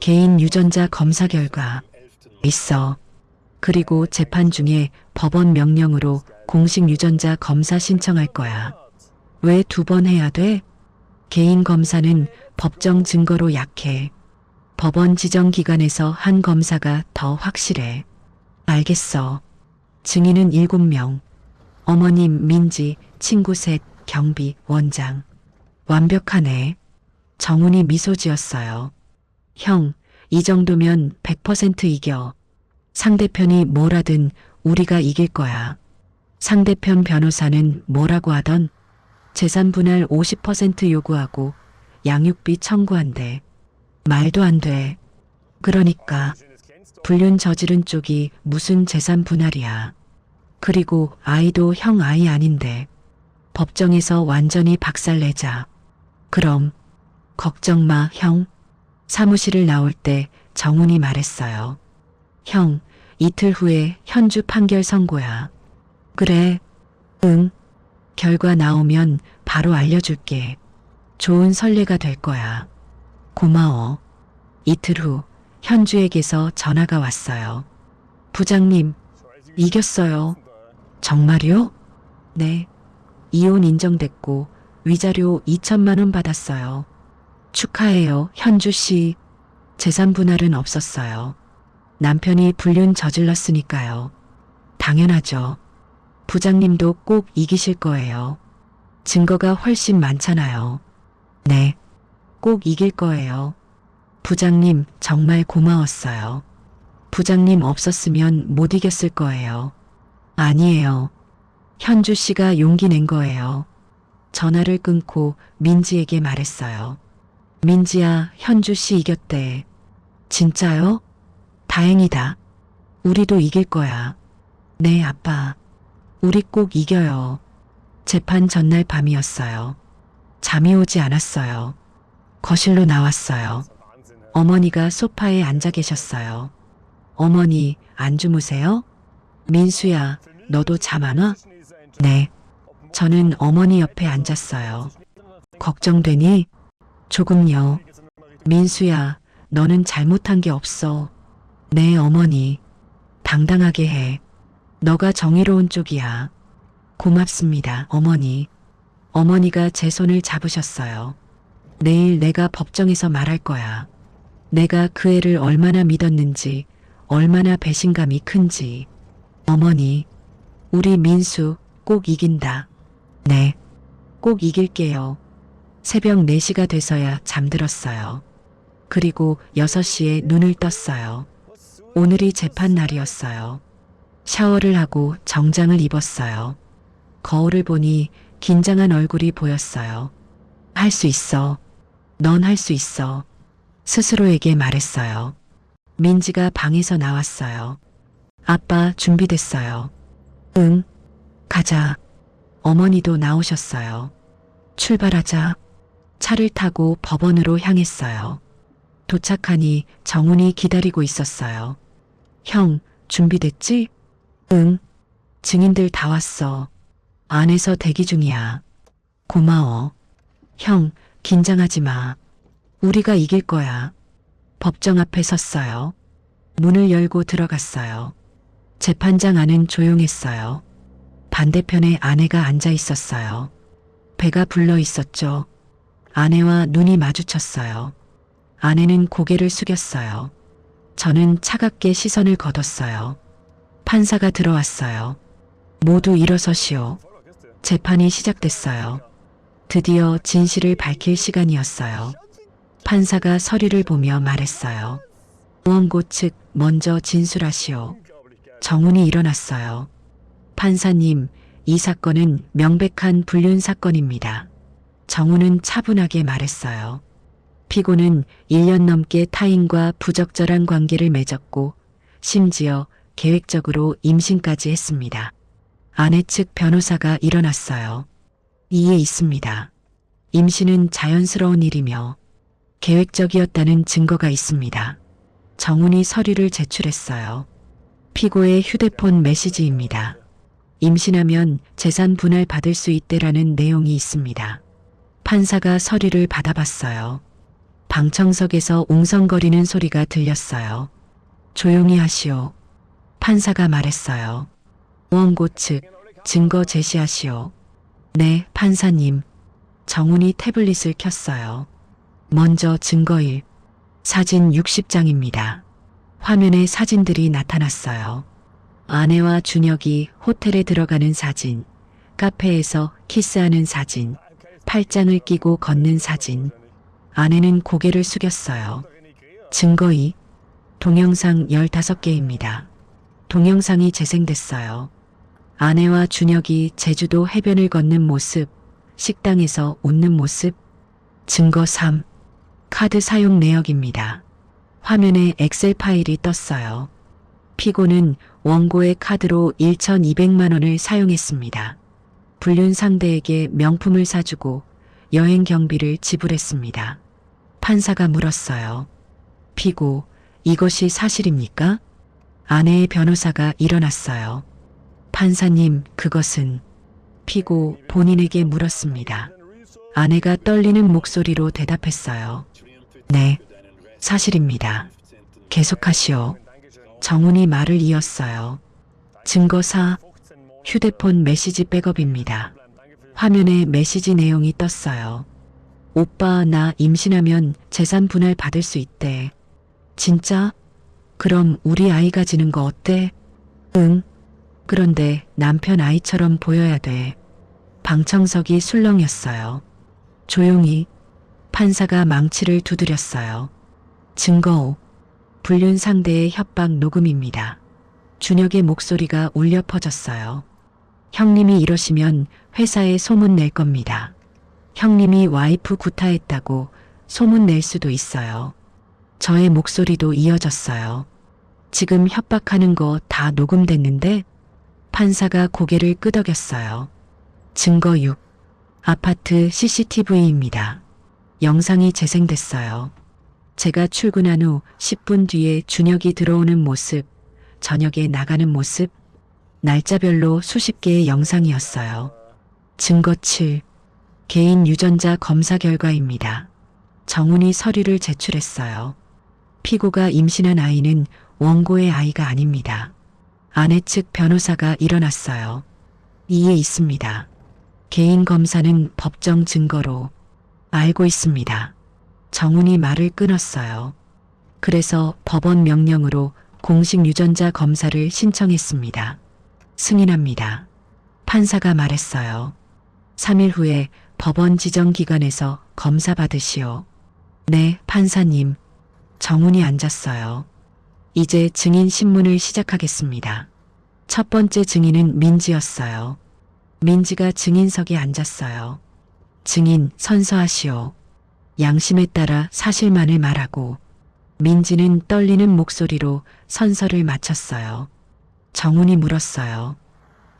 개인 유전자 검사 결과. 있어. 그리고 재판 중에 법원 명령으로 공식 유전자 검사 신청할 거야. 왜 2번 해야 돼? 개인 검사는 법정 증거로 약해. 법원 지정 기관에서 한 검사가 더 확실해. 알겠어. 증인은 7명. 어머님 민지, 친구 셋, 경비, 원장. 완벽하네. 정훈이 미소 지었어요. 형, 이 정도면 100% 이겨. 상대편이 뭐라든 우리가 이길 거야. 상대편 변호사는 뭐라고 하던 재산 분할 50% 요구하고 양육비 청구한대. 말도 안 돼. 그러니까 불륜 저지른 쪽이 무슨 재산 분할이야. 그리고 아이도 형 아이 아닌데 법정에서 완전히 박살내자. 그럼 걱정 마, 형. 사무실을 나올 때 정훈이 말했어요. 형, 이틀 후에 현주 판결 선고야. 그래. 응. 결과 나오면 바로 알려줄게. 좋은 선례가 될 거야. 고마워. 이틀 후 현주에게서 전화가 왔어요. 부장님, 이겼어요. 정말요? 네. 이혼 인정됐고 위자료 2천만 원 받았어요. 축하해요, 현주 씨. 재산 분할은 없었어요. 남편이 불륜 저질렀으니까요. 당연하죠. 부장님도 꼭 이기실 거예요. 증거가 훨씬 많잖아요. 네. 꼭 이길 거예요. 부장님 정말 고마웠어요. 부장님 없었으면 못 이겼을 거예요. 아니에요. 현주 씨가 용기 낸 거예요. 전화를 끊고 민지에게 말했어요. 민지야, 현주 씨 이겼대. 진짜요? 다행이다. 우리도 이길 거야. 네, 아빠. 우리 꼭 이겨요. 재판 전날 밤이었어요. 잠이 오지 않았어요. 거실로 나왔어요. 어머니가 소파에 앉아 계셨어요. 어머니, 안 주무세요? 민수야, 너도 잠 안 와? 네. 저는 어머니 옆에 앉았어요. 걱정되니? 조금요. 민수야, 너는 잘못한 게 없어. 네, 어머니. 당당하게 해. 너가 정의로운 쪽이야. 고맙습니다, 어머니. 어머니가 제 손을 잡으셨어요. 내일 내가 법정에서 말할 거야. 내가 그 애를 얼마나 믿었는지, 얼마나 배신감이 큰지. 어머니, 우리 민수 꼭 이긴다. 네, 꼭 이길게요. 새벽 4시가 돼서야 잠들었어요. 그리고 6시에 눈을 떴어요. 오늘이 재판 날이었어요. 샤워를 하고 정장을 입었어요. 거울을 보니 긴장한 얼굴이 보였어요. 할 수 있어. 넌 할 수 있어. 스스로에게 말했어요. 민지가 방에서 나왔어요. 아빠 준비됐어요. 응, 가자. 어머니도 나오셨어요. 출발하자. 차를 타고 법원으로 향했어요. 도착하니 정훈이 기다리고 있었어요. 형, 준비됐지? 응. 증인들 다 왔어. 안에서 대기 중이야. 고마워. 형, 긴장하지 마. 우리가 이길 거야. 법정 앞에 섰어요. 문을 열고 들어갔어요. 재판장 안은 조용했어요. 반대편에 아내가 앉아 있었어요. 배가 불러 있었죠. 아내와 눈이 마주쳤어요. 아내는 고개를 숙였어요. 저는 차갑게 시선을 거뒀어요. 판사가 들어왔어요. 모두 일어서시오. 재판이 시작됐어요. 드디어 진실을 밝힐 시간이었어요. 판사가 서류를 보며 말했어요. 원고 측 먼저 진술하시오. 정훈이 일어났어요. 판사님, 이 사건은 명백한 불륜 사건입니다. 정훈은 차분하게 말했어요. 피고는 1년 넘게 타인과 부적절한 관계를 맺었고 심지어 계획적으로 임신까지 했습니다. 아내 측 변호사가 일어났어요. 이해 있습니다. 임신은 자연스러운 일이며 계획적이었다는 증거가 있습니다. 정훈이 서류를 제출했어요. 피고의 휴대폰 메시지입니다. 임신하면 재산 분할 받을 수 있대라는 내용이 있습니다. 판사가 서류를 받아봤어요. 방청석에서 웅성거리는 소리가 들렸어요. 조용히 하시오. 판사가 말했어요. 원고 측 증거 제시하시오. 네, 판사님. 정훈이 태블릿을 켰어요. 먼저 증거일. 사진 60장입니다. 화면에 사진들이 나타났어요. 아내와 준혁이 호텔에 들어가는 사진, 카페에서 키스하는 사진, 팔짱을 끼고 걷는 사진. 아내는 고개를 숙였어요. 증거이 동영상 15개입니다. 동영상이 재생됐어요. 아내와 준혁이 제주도 해변을 걷는 모습, 식당에서 웃는 모습. 증거 3. 카드 사용 내역입니다. 화면에 엑셀 파일이 떴어요. 피고는 원고의 카드로 1,200만 원을 사용했습니다. 불륜 상대에게 명품을 사주고 여행 경비를 지불했습니다. 판사가 물었어요. 피고, 이것이 사실입니까? 아내의 변호사가 일어났어요. 판사님, 그것은 피고 본인에게 물었습니다. 아내가 떨리는 목소리로 대답했어요. 네, 사실입니다. 계속하시오. 정훈이 말을 이었어요. 증거사 휴대폰 메시지 백업입니다. 화면에 메시지 내용이 떴어요. 오빠 나 임신하면 재산 분할 받을 수 있대. 진짜? 그럼 우리 아이 가지는 거 어때? 응. 그런데 남편 아이처럼 보여야 돼. 방청석이 술렁였어요. 조용히 판사가 망치를 두드렸어요. 증거 5. 불륜 상대의 협박 녹음입니다. 준혁의 목소리가 울려 퍼졌어요. 형님이 이러시면 회사에 소문 낼 겁니다. 형님이 와이프 구타했다고 소문 낼 수도 있어요. 저의 목소리도 이어졌어요. 지금 협박하는 거 다 녹음됐는데? 판사가 고개를 끄덕였어요. 증거 6. 아파트 CCTV입니다. 영상이 재생됐어요. 제가 출근한 후 10분 뒤에 준혁이 들어오는 모습, 저녁에 나가는 모습, 날짜별로 수십 개의 영상이었어요. 증거 7. 개인 유전자 검사 결과입니다. 정훈이 서류를 제출했어요. 피고가 임신한 아이는 원고의 아이가 아닙니다. 아내 측 변호사가 일어났어요. 이에 있습니다. 개인 검사는 법정 증거로 알고 있습니다. 정훈이 말을 끊었어요. 그래서 법원 명령으로 공식 유전자 검사를 신청했습니다. 승인합니다. 판사가 말했어요. 3일 후에 법원 지정기관에서 검사 받으시오. 네, 판사님. 정훈이 앉았어요. 이제 증인 신문을 시작하겠습니다. 첫 번째 증인은 민지였어요. 민지가 증인석에 앉았어요. 증인 선서하시오. 양심에 따라 사실만을 말하고. 민지는 떨리는 목소리로 선서를 마쳤어요. 정훈이 물었어요.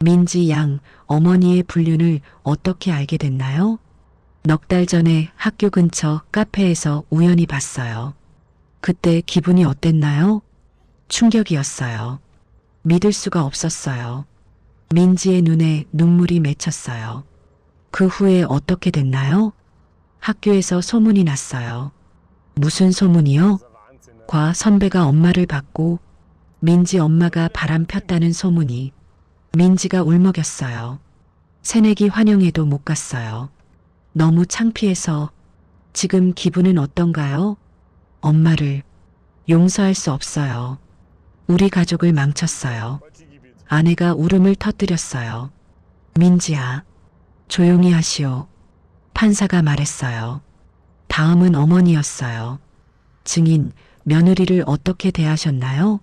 민지 양 어머니의 불륜을 어떻게 알게 됐나요? 넉 달 전에 학교 근처 카페에서 우연히 봤어요. 그때 기분이 어땠나요? 충격이었어요. 믿을 수가 없었어요. 민지의 눈에 눈물이 맺혔어요. 그 후에 어떻게 됐나요? 학교에서 소문이 났어요. 무슨 소문이요? 과 선배가 엄마를 받고 민지 엄마가 바람 폈다는 소문이. 민지가 울먹였어요. 새내기 환영회도 못 갔어요. 너무 창피해서. 지금 기분은 어떤가요? 엄마를 용서할 수 없어요. 우리 가족을 망쳤어요. 아내가 울음을 터뜨렸어요. 민지야, 조용히 하시오. 판사가 말했어요. 다음은 어머니였어요. 증인, 며느리를 어떻게 대하셨나요?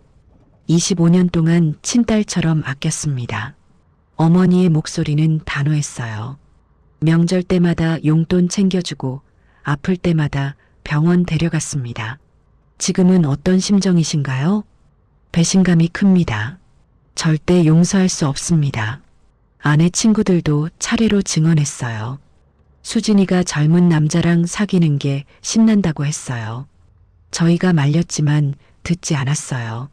25년 동안 친딸처럼 아꼈습니다. 어머니의 목소리는 단호했어요. 명절 때마다 용돈 챙겨주고 아플 때마다 병원 데려갔습니다. 지금은 어떤 심정이신가요? 배신감이 큽니다. 절대 용서할 수 없습니다. 아내 친구들도 차례로 증언했어요. 수진이가 젊은 남자랑 사귀는 게 신난다고 했어요. 저희가 말렸지만 듣지 않았어요.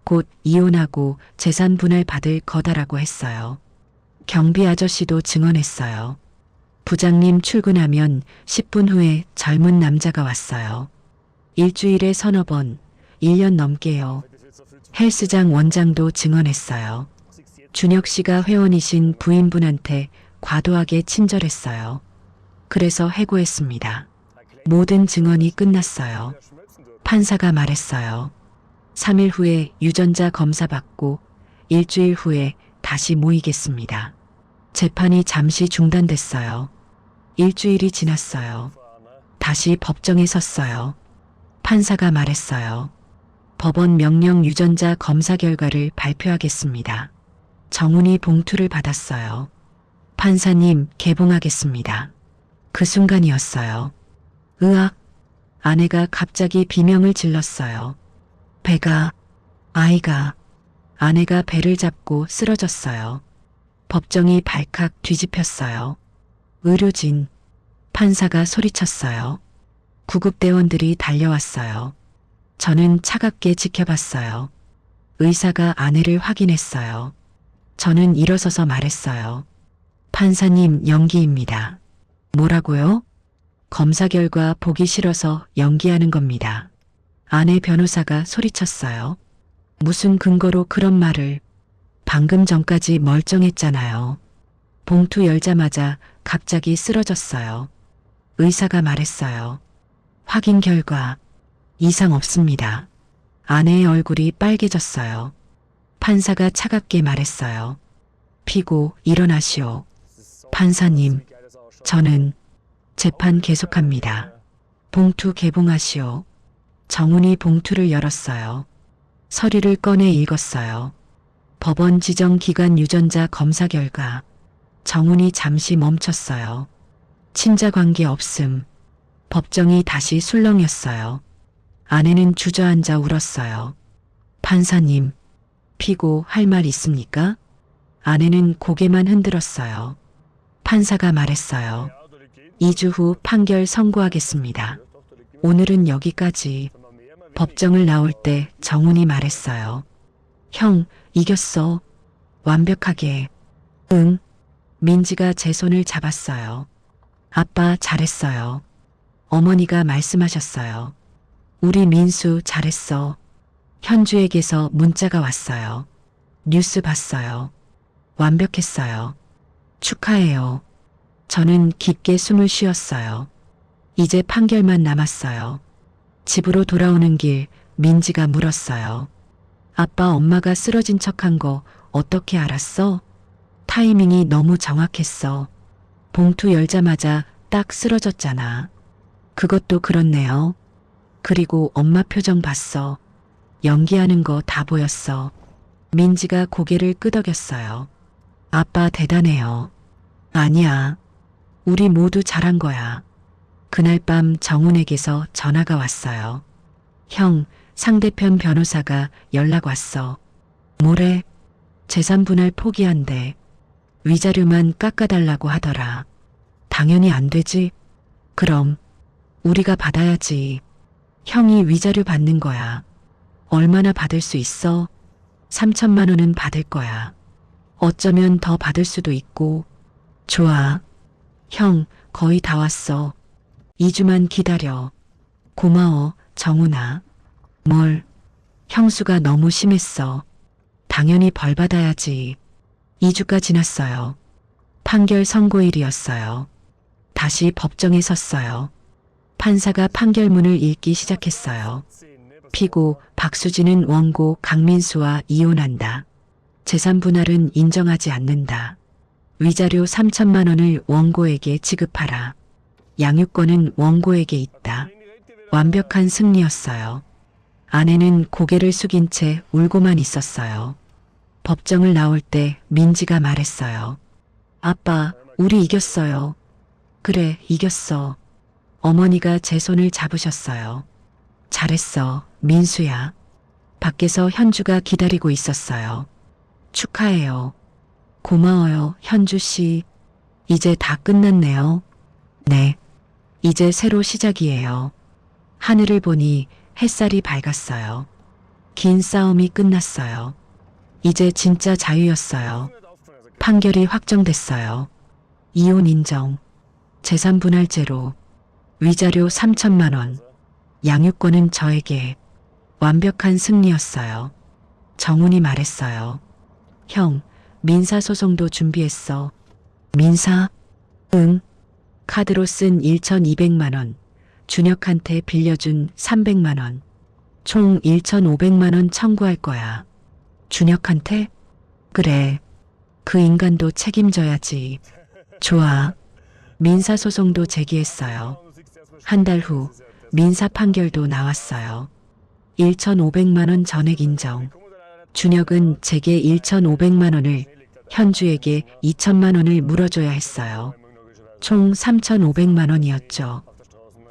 곧 이혼하고 재산 분할 받을 거다라고 했어요. 경비 아저씨도 증언했어요. 부장님 출근하면 10분 후에 젊은 남자가 왔어요. 일주일에 서너 번, 1년 넘게요. 헬스장 원장도 증언했어요. 준혁 씨가 회원이신 부인분한테 과도하게 친절했어요. 그래서 해고했습니다. 모든 증언이 끝났어요. 판사가 말했어요. 3일 후에 유전자 검사 받고 일주일 후에 다시 모이겠습니다. 재판이 잠시 중단됐어요. 일주일이 지났어요. 다시 법정에 섰어요. 판사가 말했어요. 법원 명령 유전자 검사 결과를 발표하겠습니다. 정훈이 봉투를 받았어요. 판사님, 개봉하겠습니다. 그 순간이었어요. 으악! 아내가 갑자기 비명을 질렀어요. 배가, 아이가. 아내가 배를 잡고 쓰러졌어요. 법정이 발칵 뒤집혔어요. 의료진, 판사가 소리쳤어요. 구급대원들이 달려왔어요. 저는 차갑게 지켜봤어요. 의사가 아내를 확인했어요. 저는 일어서서 말했어요. 판사님, 연기입니다. 뭐라고요? 검사 결과 보기 싫어서 연기하는 겁니다. 아내 변호사가 소리쳤어요. 무슨 근거로 그런 말을. 방금 전까지 멀쩡했잖아요. 봉투 열자마자 갑자기 쓰러졌어요. 의사가 말했어요. 확인 결과 이상 없습니다. 아내의 얼굴이 빨개졌어요. 판사가 차갑게 말했어요. 피고 일어나시오. 판사님, 저는 재판 계속합니다. 봉투 개봉하시오. 정훈이 봉투를 열었어요. 서류를 꺼내 읽었어요. 법원 지정 기간 유전자 검사 결과 정훈이 잠시 멈췄어요. 친자 관계 없음. 법정이 다시 술렁였어요. 아내는 주저앉아 울었어요. 판사님, 피고 할 말 있습니까? 아내는 고개만 흔들었어요. 판사가 말했어요. 2주 후 판결 선고하겠습니다. 오늘은 여기까지. 법정을 나올 때 정훈이 말했어요. 형, 이겼어. 완벽하게. 응. 민지가 제 손을 잡았어요. 아빠 잘했어요. 어머니가 말씀하셨어요. 우리 민수 잘했어. 현주에게서 문자가 왔어요. 뉴스 봤어요. 완벽했어요. 축하해요. 저는 깊게 숨을 쉬었어요. 이제 판결만 남았어요. 집으로 돌아오는 길 민지가 물었어요. 아빠 엄마가 쓰러진 척한 거 어떻게 알았어? 타이밍이 너무 정확했어. 봉투 열자마자 딱 쓰러졌잖아. 그것도 그렇네요. 그리고 엄마 표정 봤어. 연기하는 거 다 보였어. 민지가 고개를 끄덕였어요. 아빠 대단해요. 아니야. 우리 모두 잘한 거야. 그날 밤 정훈에게서 전화가 왔어요. 형, 상대편 변호사가 연락 왔어. 뭐래? 재산 분할 포기한대. 위자료만 깎아달라고 하더라. 당연히 안 되지. 그럼 우리가 받아야지. 형이 위자료 받는 거야. 얼마나 받을 수 있어? 3천만 원은 받을 거야. 어쩌면 더 받을 수도 있고. 좋아. 형, 거의 다 왔어. 2주만 기다려. 고마워, 정훈아. 뭘? 형수가 너무 심했어. 당연히 벌 받아야지. 2주가 지났어요. 판결 선고일이었어요. 다시 법정에 섰어요. 판사가 판결문을 읽기 시작했어요. 피고 박수진은 원고 강민수와 이혼한다. 재산 분할은 인정하지 않는다. 위자료 3천만 원을 원고에게 지급하라. 양육권은 원고에게 있다. 완벽한 승리였어요. 아내는 고개를 숙인 채 울고만 있었어요. 법정을 나올 때 민지가 말했어요. 아빠, 우리 이겼어요. 그래, 이겼어. 어머니가 제 손을 잡으셨어요. 잘했어, 민수야. 밖에서 현주가 기다리고 있었어요. 축하해요. 고마워요, 현주 씨. 이제 다 끝났네요. 네. 이제 새로 시작이에요. 하늘을 보니 햇살이 밝았어요. 긴 싸움이 끝났어요. 이제 진짜 자유였어요. 판결이 확정됐어요. 이혼 인정. 재산 분할제로. 위자료 3천만 원. 양육권은 저에게. 완벽한 승리였어요. 정훈이 말했어요. 형, 민사소송도 준비했어. 민사? 응. 카드로 쓴 1,200만 원. 준혁한테 빌려준 300만 원. 총 1,500만 원 청구할 거야. 준혁한테? 그래. 그 인간도 책임져야지. 좋아. 민사소송도 제기했어요. 한 달 후 민사 판결도 나왔어요. 1,500만 원 전액 인정. 준혁은 제게 1,500만 원을, 현주에게 2천만 원을 물어줘야 했어요. 총 3,500만 원이었죠.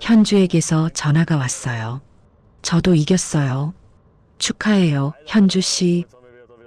현주에게서 전화가 왔어요. 저도 이겼어요. 축하해요, 현주 씨.